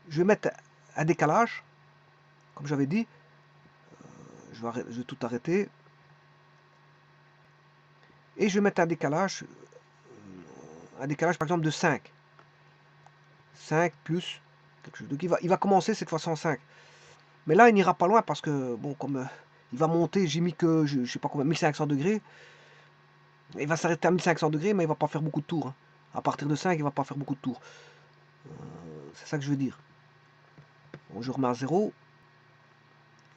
je vais mettre un décalage. Comme j'avais dit, je vais tout arrêter. Et je vais mettre un décalage par exemple de 5. 5 plus quelque chose. Donc il va commencer cette fois en 5. Mais là, il n'ira pas loin parce que, bon, comme il va monter, j'ai mis que, je sais pas combien, 1500 degrés. Il va s'arrêter à 1500 degrés, mais il va pas faire beaucoup de tours. Hein. À partir de 5, il va pas faire beaucoup de tours. C'est ça que je veux dire. Bon, je remets à 0.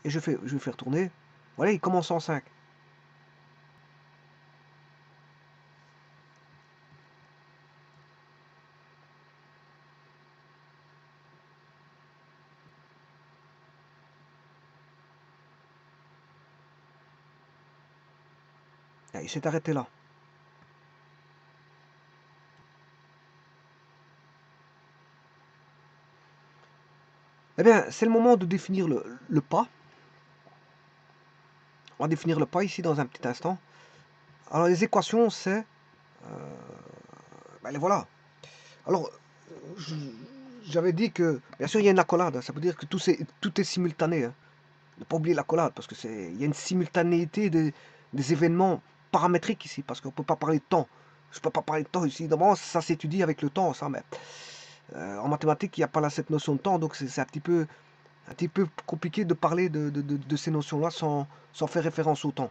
Et je vais faire tourner. Voilà, il commence en 5. Il s'est arrêté là. Eh bien, c'est le moment de définir le pas. On va définir le pas ici dans un petit instant. Alors, les équations, c'est... ben, les voilà. Alors, j'avais dit que, bien sûr, il y a une accolade. Hein. Ça veut dire que tout est simultané. Hein. Ne pas oublier l'accolade, parce que il y a une simultanéité des événements paramétriques ici, parce qu'on ne peut pas parler de temps. Je ne peux pas parler de temps ici. Évidemment, ça s'étudie avec le temps, ça, mais en mathématiques, il n'y a pas là cette notion de temps, donc c'est un petit peu compliqué de parler de ces notions-là sans faire référence au temps.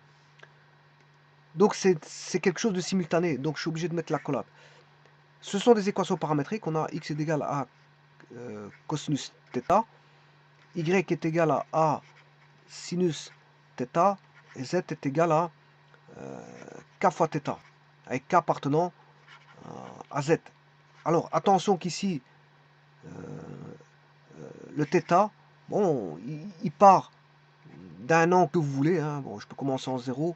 Donc c'est quelque chose de simultané, donc je suis obligé de mettre l'accolade. Ce sont des équations paramétriques, on a x est égal à cosinus θ, y est égal à a sinus θ, et z est égal à k fois θ, avec k appartenant à z. Alors attention qu'ici, le θ, bon, il part d'un an que vous voulez, hein. Bon, je peux commencer en 0,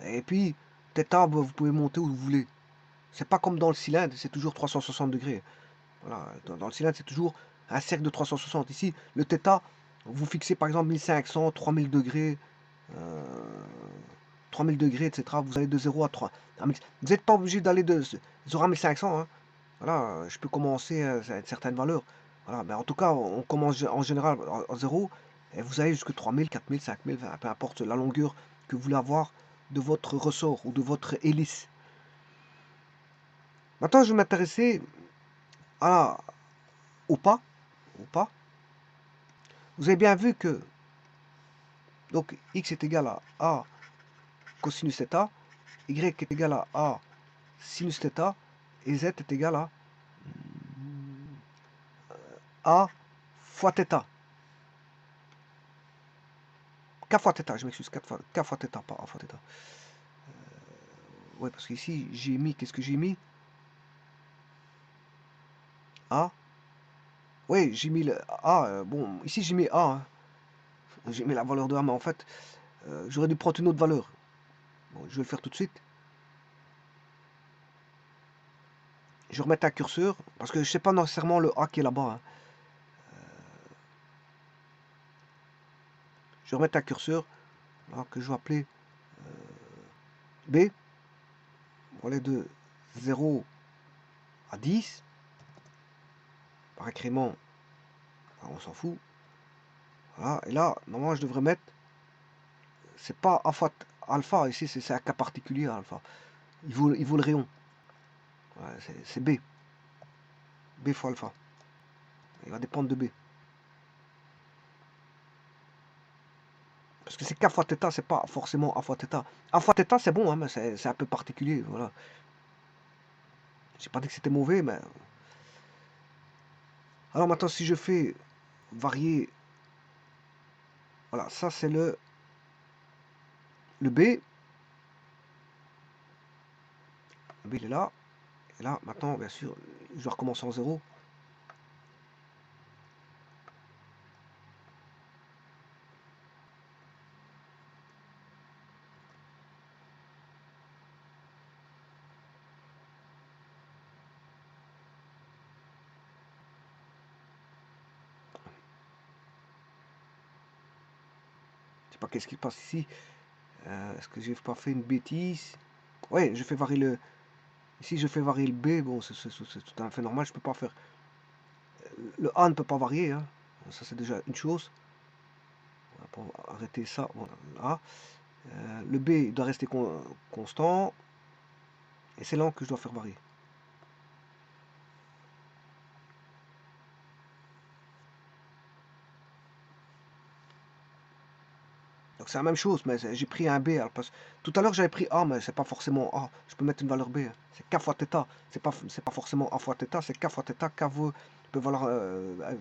et puis θ, vous pouvez monter où vous voulez. C'est pas comme dans le cylindre, c'est toujours 360 degrés. Voilà, dans le cylindre, c'est toujours un cercle de 360. Ici, le θ, vous fixez par exemple 1500, 3000 degrés, 3000 degrés, etc. Vous allez de 0 à 3. Vous n'êtes pas obligé d'aller de 0 à 1500. Hein. Voilà, je peux commencer à une certaine valeur. Voilà, mais en tout cas, on commence en général en 0 et vous allez jusqu'à 3000, 4000, 5000, peu importe la longueur que vous voulez avoir de votre ressort ou de votre hélice. Maintenant, je vais m'intéresser au pas. Vous avez bien vu que donc x est égal à a cosinus θ, y est égal à a sinus θ, et z est égal à a fois θ. K fois θ, je m'excuse, K fois θ, pas a fois θ. Ouais, parce qu'ici, j'ai mis, qu'est-ce que j'ai mis? A. Oui, j'ai mis le A. Bon, ici, j'ai mis A. Hein. J'ai mis la valeur de A, mais en fait, j'aurais dû prendre une autre valeur. Bon, je vais le faire tout de suite. Je vais remettre un curseur, parce que je ne sais pas nécessairement le A qui est là-bas. Hein. Je vais remettre un curseur là, que je vais appeler B. On va aller de 0 à 10. Par incrément, on s'en fout. Voilà. Et là, normalement, je devrais mettre... C'est pas alpha, ici, c'est un cas particulier, alpha. Il vaut le rayon. Voilà, c'est B. B fois alpha. Il va dépendre de B. Parce que c'est K fois θ, c'est pas forcément A fois θ. A fois θ, c'est bon, hein, mais c'est un peu particulier. Voilà. J'ai pas dit que c'était mauvais, mais... Alors maintenant, si je fais varier... Voilà, ça c'est le B. Le B, il est là. Et là, maintenant, bien sûr, je dois recommencer en 0. pas qu'est-ce qui se passe ici. Est-ce que j'ai pas fait une bêtise? Ouais, je fais varier le... Ici, je fais varier le B. Bon, c'est tout à fait normal. Je peux pas faire... Le A ne peut pas varier. Hein. Ça, c'est déjà une chose. Pour arrêter ça, voilà. Le B doit rester constant. Et c'est là que je dois faire varier. Donc c'est la même chose, mais j'ai pris un B. Alors, tout à l'heure j'avais pris A, mais c'est pas forcément A. Je peux mettre une valeur B. Hein. C'est K fois θ. C'est pas forcément A fois θ, c'est K fois θ. K peut valoir,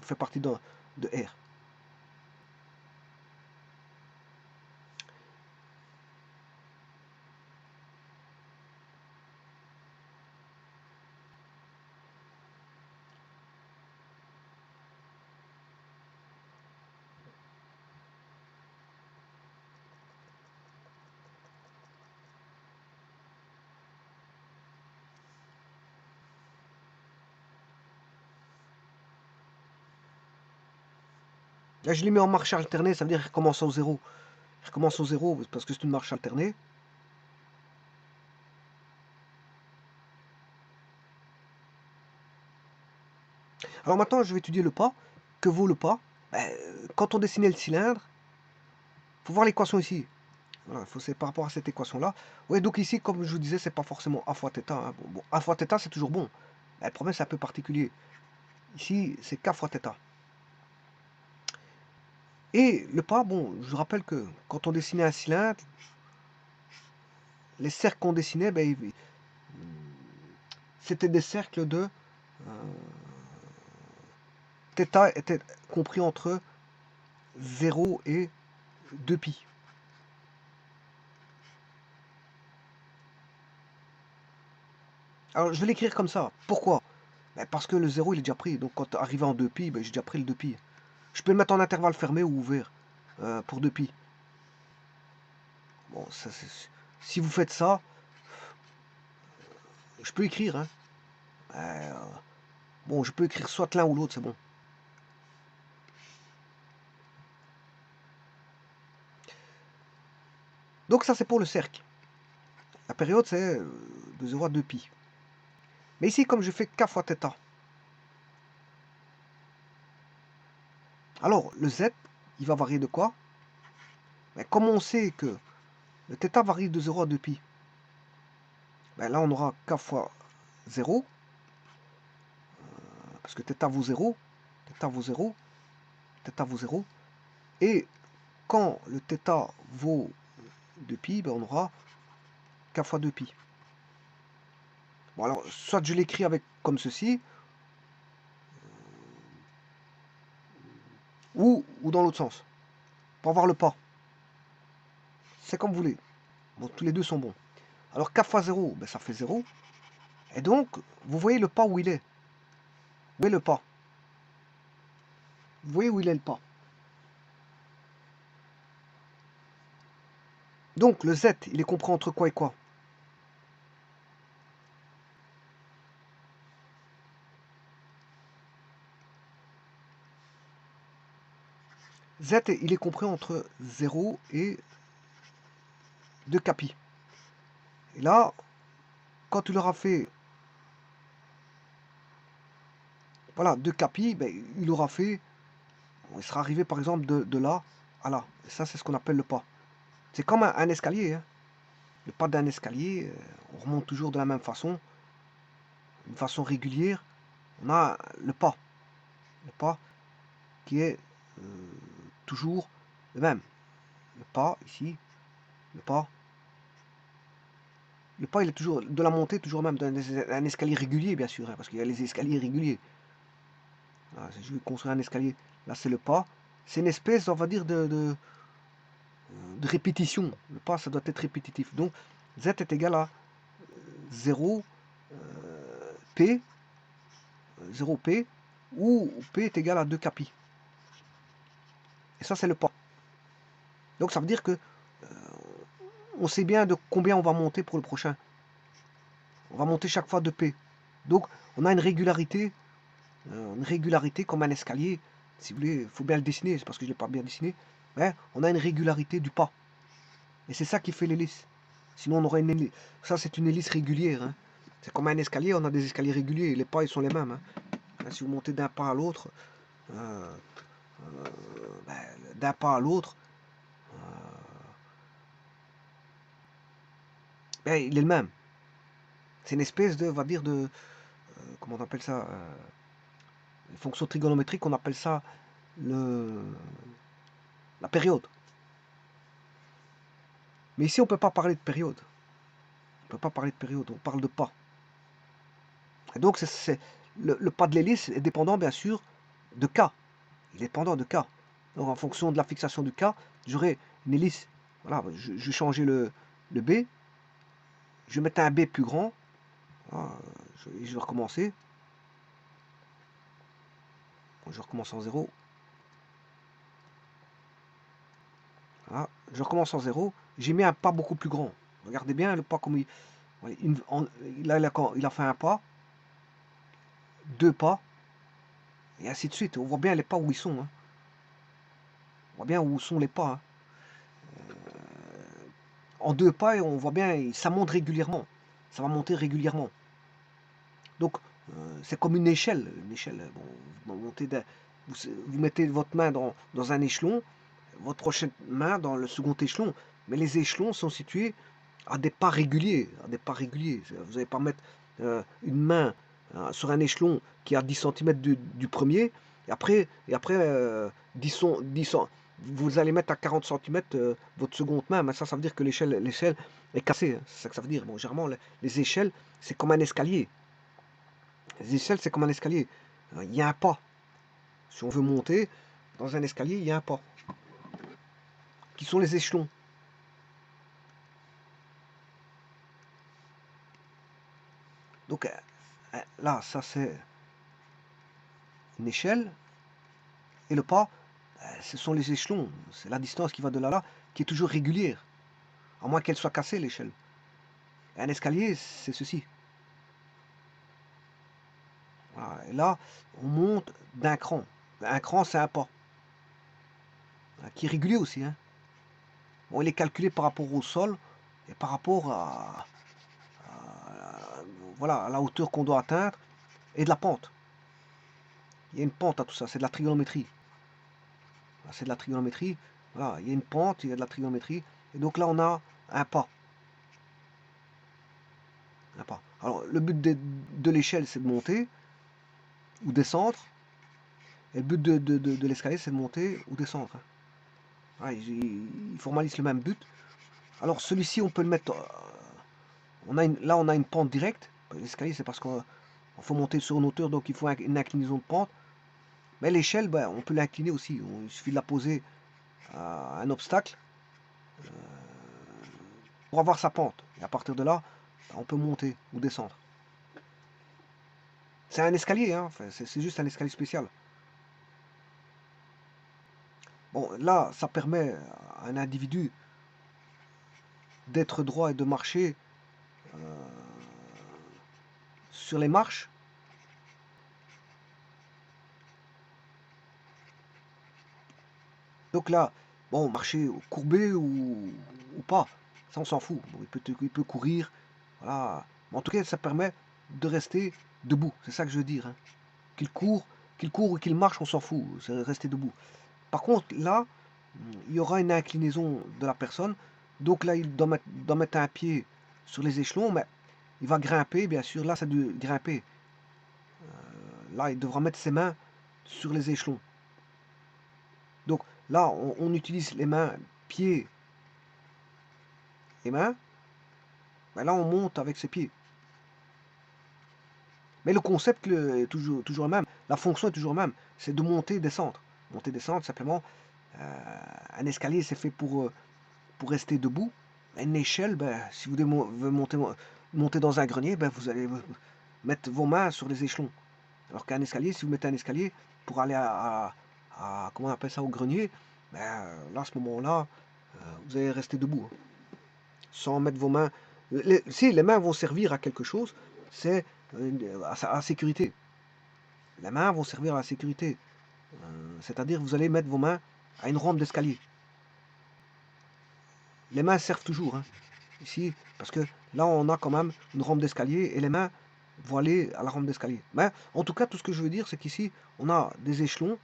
fait partie de R. Là, je l'ai mis en marche alternée, ça veut dire qu'il recommence au zéro. Il recommence au zéro parce que c'est une marche alternée. Alors maintenant, je vais étudier le pas. Que vaut le pas? Quand on dessinait le cylindre, il faut voir l'équation ici. Voilà, c'est par rapport à cette équation-là. Oui, donc ici, comme je vous disais, c'est pas forcément A fois θ. Hein. Bon, A fois θ, c'est toujours bon. Le problème, c'est un peu particulier. Ici, c'est K fois θ. Et le pas, bon, je vous rappelle que quand on dessinait un cylindre, les cercles qu'on dessinait, c'était des cercles de θ était compris entre 0 et 2π. Alors, je vais l'écrire comme ça. Pourquoi? Parce que le 0, il est déjà pris. Donc, quand arrivé en 2π, j'ai déjà pris le 2π. Je peux le mettre en intervalle fermé ou ouvert pour 2π. Bon, si vous faites ça, je peux écrire. Hein. Bon, je peux écrire soit l'un ou l'autre, c'est bon. Donc ça, c'est pour le cercle. La période, c'est de 0 à 2π. Mais ici, comme je fais K fois θ, alors le Z, il va varier de quoi? Comme on sait que le θ varie de 0 à 2π, là, on aura K fois 0, parce que θ vaut 0, θ vaut 0, θ vaut 0. Et quand le θ vaut 2π, on aura K fois 2π. Bon, alors, soit je l'écris avec comme ceci, ou dans l'autre sens, pour avoir le pas. C'est comme vous voulez. Bon, tous les deux sont bons. Alors, K fois 0, ça fait 0. Et donc, vous voyez le pas où il est. Où est le pas? Vous voyez où il est le pas? Donc, le Z, il est compris entre quoi et quoi? Z, il est compris entre 0 et 2π. Et là, quand il aura fait, voilà, 2π, il aura fait, il sera arrivé par exemple de là à là. Et ça, c'est ce qu'on appelle le pas. C'est comme un escalier. Hein. Le pas d'un escalier, on remonte toujours de la même façon, d'une façon régulière. On a le pas qui est toujours le même. Le pas ici, le pas. Le pas, il est toujours de la montée, toujours même d'un escalier régulier, bien sûr, hein, parce qu'il y a les escaliers réguliers. Voilà, je vais construire un escalier. Là, c'est le pas. C'est une espèce, on va dire, de répétition. Le pas, ça doit être répétitif. Donc, Z est égal à 0 P, 0P, ou P est égal à 2π. Et ça, c'est le pas. Donc, ça veut dire que on sait bien de combien on va monter pour le prochain. On va monter chaque fois 2P. Donc, on a une régularité comme un escalier. Si vous voulez, il faut bien le dessiner, c'est parce que je ne l'ai pas bien dessiné. mais on a une régularité du pas. Et c'est ça qui fait l'hélice. Sinon, on aurait une hélice. Ça, c'est une hélice régulière. Hein. C'est comme un escalier, on a des escaliers réguliers. Les pas, ils sont les mêmes. Hein. Si vous montez d'un pas à l'autre, euh, ben, d'un pas à l'autre, ben, il est le même. C'est une espèce de, on va dire, de, comment on appelle ça, une fonction trigonométrique, on appelle ça la période. Mais ici, on ne peut pas parler de période. On ne peut pas parler de période, on parle de pas. Et donc, le pas de l'hélice est dépendant, bien sûr, de K. Il est dépendant de K. Donc, en fonction de la fixation du K, j'aurai une hélice. Voilà, je vais changer le B. Je vais mettre un B plus grand. Voilà, je vais recommencer. Je recommence en 0. Voilà, je recommence en 0. J'ai mis un pas beaucoup plus grand. Regardez bien le pas comme il a fait un pas, deux pas, et ainsi de suite. On voit bien les pas où ils sont. Hein. On voit bien où sont les pas. Hein. En deux pas, on voit bien, ça monte régulièrement. Ça va monter régulièrement. Donc, c'est comme une échelle. Une échelle, bon, vous mettez votre main dans un échelon, votre prochaine main dans le second échelon. Mais les échelons sont situés à des pas réguliers. À des pas réguliers. Vous n'allez pas mettre une main sur un échelon qui est à 10 cm du premier, et après 10, 10, vous allez mettre à 40 cm votre seconde main, mais ça veut dire que l'échelle est cassée. Hein. C'est ça que ça veut dire. Bon, généralement, les échelles, c'est comme un escalier. Les échelles, c'est comme un escalier. Il y a un pas. Si on veut monter dans un escalier, il y a un pas. Qui sont les échelons. Donc là, ça c'est une échelle. Et le pas, ce sont les échelons. C'est la distance qui va de là à là, qui est toujours régulière. À moins qu'elle soit cassée, l'échelle. Un escalier, c'est ceci. Voilà. Et là, on monte d'un cran. Un cran, c'est un pas. Qui est régulier aussi. Hein. Bon, il est calculé par rapport au sol et par rapport voilà, à la hauteur qu'on doit atteindre et de la pente. Il y a une pente à tout ça, c'est de la trigonométrie. C'est de la trigonométrie. Voilà, il y a une pente, il y a de la trigonométrie. Et donc là, on a un pas. Un pas. Alors, le but de l'échelle, c'est de monter ou descendre. Et le but de l'escalier, c'est de monter ou descendre. Ouais, ils formalisent le même but. Alors, celui-ci, on peut le mettre... là, on a une pente directe. L'escalier, c'est parce qu'il faut monter sur une hauteur, donc il faut une inclinaison de pente. Mais l'échelle, ben, on peut l'incliner aussi. Il suffit de la poser à un obstacle pour avoir sa pente. Et à partir de là, on peut monter ou descendre. C'est un escalier, hein. Enfin, c'est juste un escalier spécial. Bon, là, ça permet à un individu d'être droit et de marcher sur les marches. Donc là, bon, marcher courbé ou pas, ça on s'en fout. Bon, il peut courir, voilà. Mais en tout cas, ça permet de rester debout. C'est ça que je veux dire. Hein. Qu'il court ou qu'il marche, on s'en fout. C'est rester debout. Par contre, là, il y aura une inclinaison de la personne. Donc là, il doit mettre un pied sur les échelons, mais il va grimper, bien sûr. Là, c'est de grimper. Là, il devra mettre ses mains sur les échelons. Donc là, on utilise les mains, pieds et mains. Ben là, on monte avec ses pieds. Mais le concept est toujours le même. La fonction est toujours la même. C'est de monter et descendre. Monter et descendre, simplement. Un escalier, c'est fait pour rester debout. Une échelle, ben, si vous voulez monter dans un grenier, ben, vous allez mettre vos mains sur les échelons. Alors qu'un escalier, si vous mettez un escalier pour aller comment on appelle ça, au grenier, ben, là, à ce moment-là, vous allez rester debout. Hein, sans mettre vos mains... si les mains vont servir à quelque chose, c'est à la sécurité. Les mains vont servir à la sécurité. C'est-à-dire vous allez mettre vos mains à une rampe d'escalier. les mains servent toujours, hein, ici, parce que là, on a quand même une rampe d'escalier, et les mains vont aller à la rampe d'escalier. Mais en tout cas, tout ce que je veux dire, c'est qu'ici, on a des échelons,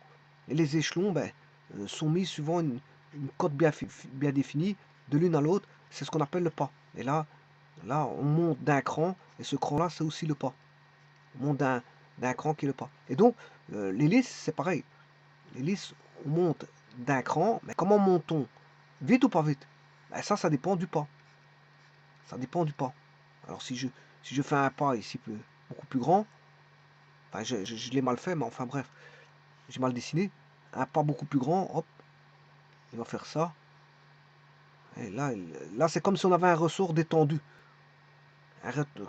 et les échelons ben, sont mis suivant une cote bien définie, de l'une à l'autre, c'est ce qu'on appelle le pas. Et là, on monte d'un cran, et ce cran-là, c'est aussi le pas. On monte d'un cran qui est le pas. Et donc, l'hélice, c'est pareil. L'hélice, on monte d'un cran, mais comment monte-t-on? Vite ou pas vite? Ben ça dépend du pas. Ça dépend du pas. Alors si je fais un pas ici beaucoup plus grand, enfin je l'ai mal fait, mais enfin bref, j'ai mal dessiné. Un pas beaucoup plus grand, hop, il va faire ça. Et là c'est comme si on avait un ressort détendu.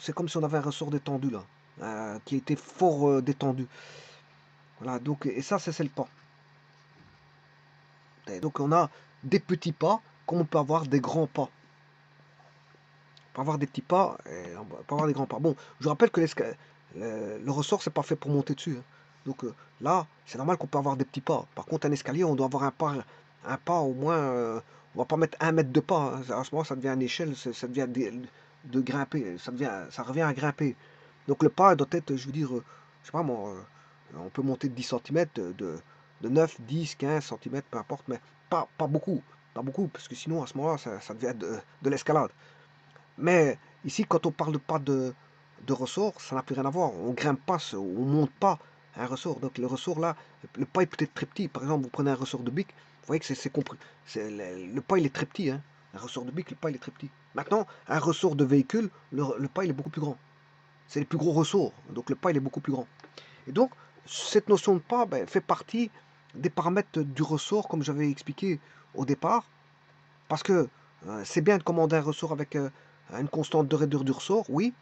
C'est comme si on avait un ressort détendu là, qui a été fort détendu. Voilà, donc, et ça c'est le pas. Et donc on a des petits pas, comme on peut avoir des grands pas. On peut avoir des petits pas, et on peut avoir des grands pas. Bon, je rappelle que le ressort, c'est pas fait pour monter dessus, hein. Donc là, c'est normal qu'on peut avoir des petits pas. Par contre, un escalier, on doit avoir un pas au moins. On va pas mettre 1 mètre de pas, hein. À ce moment, ça devient une échelle, ça devient de grimper. Ça revient à grimper. Donc le pas doit être, je veux dire, je sais pas moi, on peut monter de 10 cm, de 9, 10, 15 cm, peu importe, mais pas beaucoup. Pas beaucoup, parce que sinon, à ce moment-là, ça devient de l'escalade. Mais ici, quand on parle pas de ressort, ça n'a plus rien à voir. On grimpe pas, on monte pas un ressort. Donc le ressort là, le pas est peut-être très petit. Par exemple, vous prenez un ressort de bic, vous voyez que c'est compris. Le pas il est très petit, hein. Un ressort de bic, le pas il est très petit. Maintenant, un ressort de véhicule, le pas il est beaucoup plus grand. C'est les plus gros ressorts, donc le pas il est beaucoup plus grand. Et donc, cette notion de pas ben, fait partie des paramètres du ressort, comme j'avais expliqué au départ. Parce que c'est bien de commander un ressort avec une constante de raideur du ressort, oui.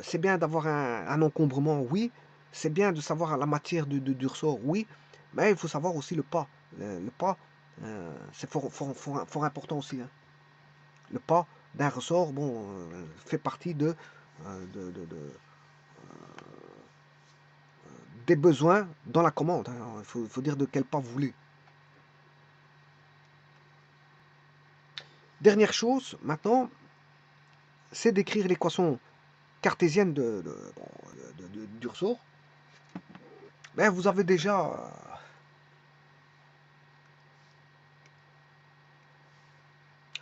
C'est bien d'avoir un encombrement, oui. C'est bien de savoir la matière du ressort, oui. Mais il faut savoir aussi le pas. Le pas, c'est fort important aussi, hein. Le pas d'un ressort, bon, fait partie des besoins dans la commande, hein. Il faut dire de quel pas vous voulez. Dernière chose, maintenant, c'est d'écrire l'équation cartésienne du ressort. Ben, vous avez déjà...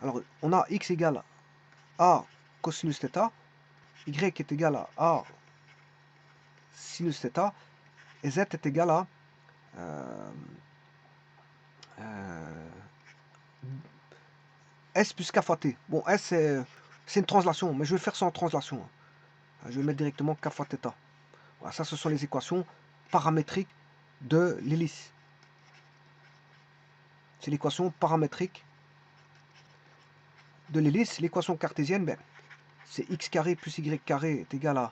alors, on a x égale a cosinus θ, y est égal à a sinus θ, et z est égal à euh, s plus k fois t. Bon, s c'est une translation, mais je vais faire ça en translation. Je vais mettre directement k fois θ. Voilà, ça, ce sont les équations paramétriques de l'hélice. C'est l'équation paramétrique de l'hélice. L'équation cartésienne, ben, c'est x carré plus y carré est égal à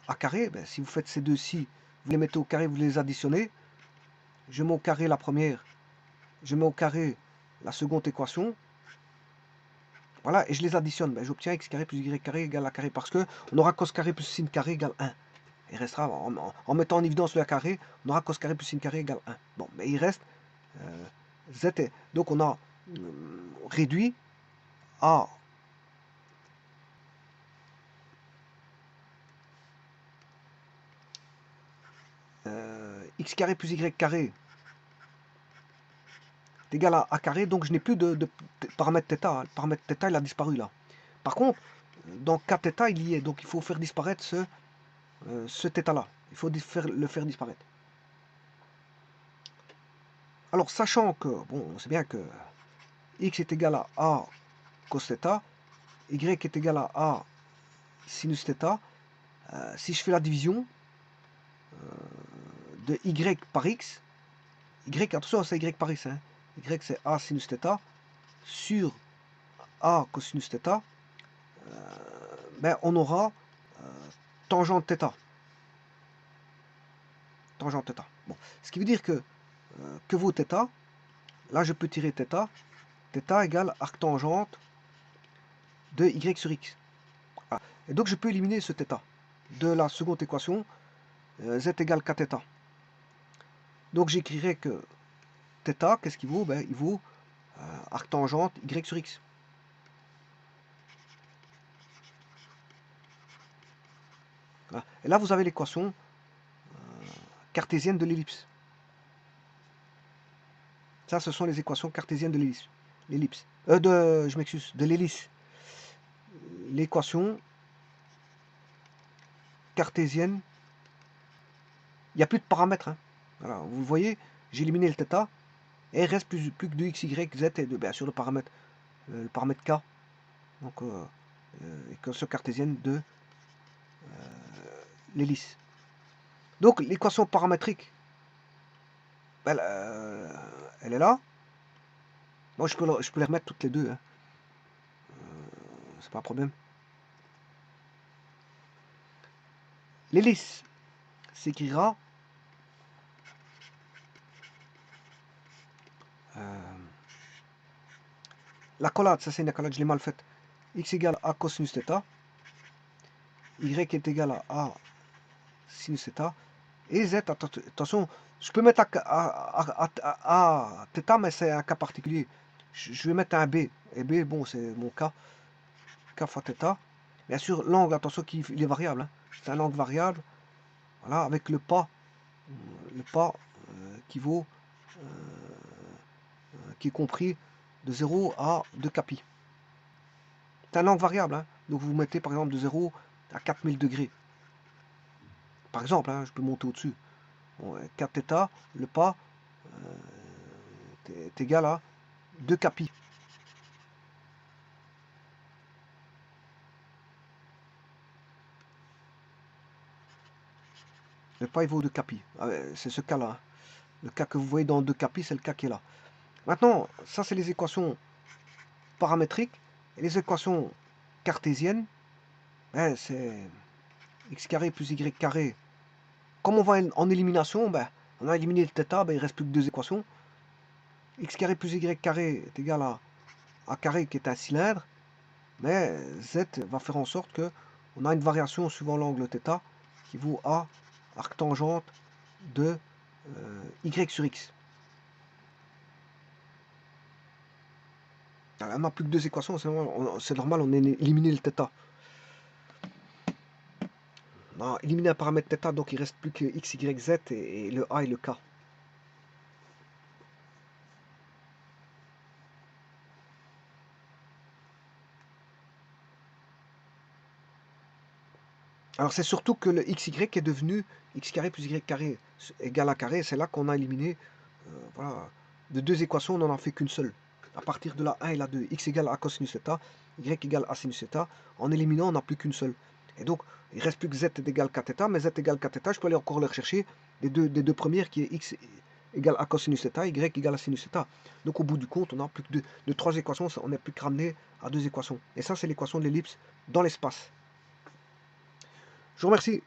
a carré. Ben, si vous faites ces deux-ci, vous les mettez au carré, vous les additionnez. Je mets au carré la première, je mets au carré la seconde équation. Voilà, et je les additionne. Ben, j'obtiens x carré plus y carré égale a carré, parce que on aura cos carré plus sin carré égale 1. Il restera, en mettant en évidence le a carré, on aura cos carré plus sin carré égale 1. Bon, mais il reste z. Donc on a réduit à x carré plus y carré est égal à a carré, donc je n'ai plus de paramètre θ. Le paramètre θ, il a disparu là. Par contre, dans kθ, il y est, donc il faut faire disparaître ce θ là. Il faut le faire disparaître. Alors, sachant que, bon, on sait bien que x est égal à a cos θ, y est égal à a sinus θ, si je fais la division de y par x, y, attention, c'est y par x, hein. Y c'est a sinus θ sur a cosinus θ, ben, on aura tangente θ. Tangente θ. Bon. Ce qui veut dire que vaut θ, là je peux tirer θ, θ égale arctangente de y sur x. Voilà. Et donc je peux éliminer ce θ de la seconde équation, z égale kθ. Donc j'écrirai que θ, qu'est-ce qu'il vaut? Ben, il vaut arctangente y sur x. Voilà. Et là, vous avez l'équation cartésienne de l'ellipse. Ça, ce sont les équations cartésiennes de l'ellipse. Je m'excuse, de l'hélice. L'équation cartésienne, il n'y a plus de paramètres. Hein. Voilà, vous voyez, j'ai éliminé le θ, et il reste plus que 2 x, y, z, et bien sûr le paramètre k. Donc, équation cartésienne de l'hélice. Donc, l'équation paramétrique, elle est là. Moi, je peux les remettre toutes les deux. Hein. C'est pas un problème. L'hélice s'écrira l'accolade, ça c'est une accolade, je l'ai mal faite. X égale à cosinus θ, y est égal à A sinus θ, et z, attention, je peux mettre à θ, mais c'est un cas particulier. Je vais mettre un B, et B, bon, c'est mon cas, k fois θ. Bien sûr, l'angle, attention, il est variable, hein. C'est un angle variable, voilà, avec le pas qui vaut, qui est compris de 0 à 2 capi. C'est un angle variable, hein. Donc vous mettez par exemple de 0 à 4000 degrés. Par exemple, hein, je peux monter au-dessus. Bon, 4 θ, le pas est égal à 2 capi. Le pas il vaut 2 capi. C'est ce cas-là. Hein. Le cas que vous voyez dans 2 capi, c'est le cas qui est là. Maintenant, ça c'est les équations paramétriques. Et les équations cartésiennes, ben, c'est x carré plus y carré. Comme on va en élimination, ben, on a éliminé le θ, ben, il ne reste plus que deux équations. X carré plus y carré est égal à A carré qui est un cylindre, mais Z va faire en sorte que on a une variation suivant l'angle θ qui vaut A arctangente de Y sur X. Alors, on n'a plus que deux équations, c'est normal, on a éliminé le θ. On a éliminé un paramètre θ, donc il ne reste plus que X, Y, Z et le A et le K. Alors c'est surtout que le xy est devenu x carré plus y carré égale à carré. C'est là qu'on a éliminé, voilà, de deux équations, on n'en a fait qu'une seule. À partir de la 1 et la 2, x égale à cosinus θ, y égale à sinus θ. En éliminant, on n'a plus qu'une seule. Et donc, il ne reste plus que z est égal à θ, mais z égale à θ, je peux aller encore les rechercher des deux premières qui est x égale à cosinus θ, y égale à sinus θ. Donc au bout du compte, on a plus que de trois équations, on n'est plus que ramené à deux équations. Et ça, c'est l'équation de l'ellipse dans l'espace. Je vous remercie.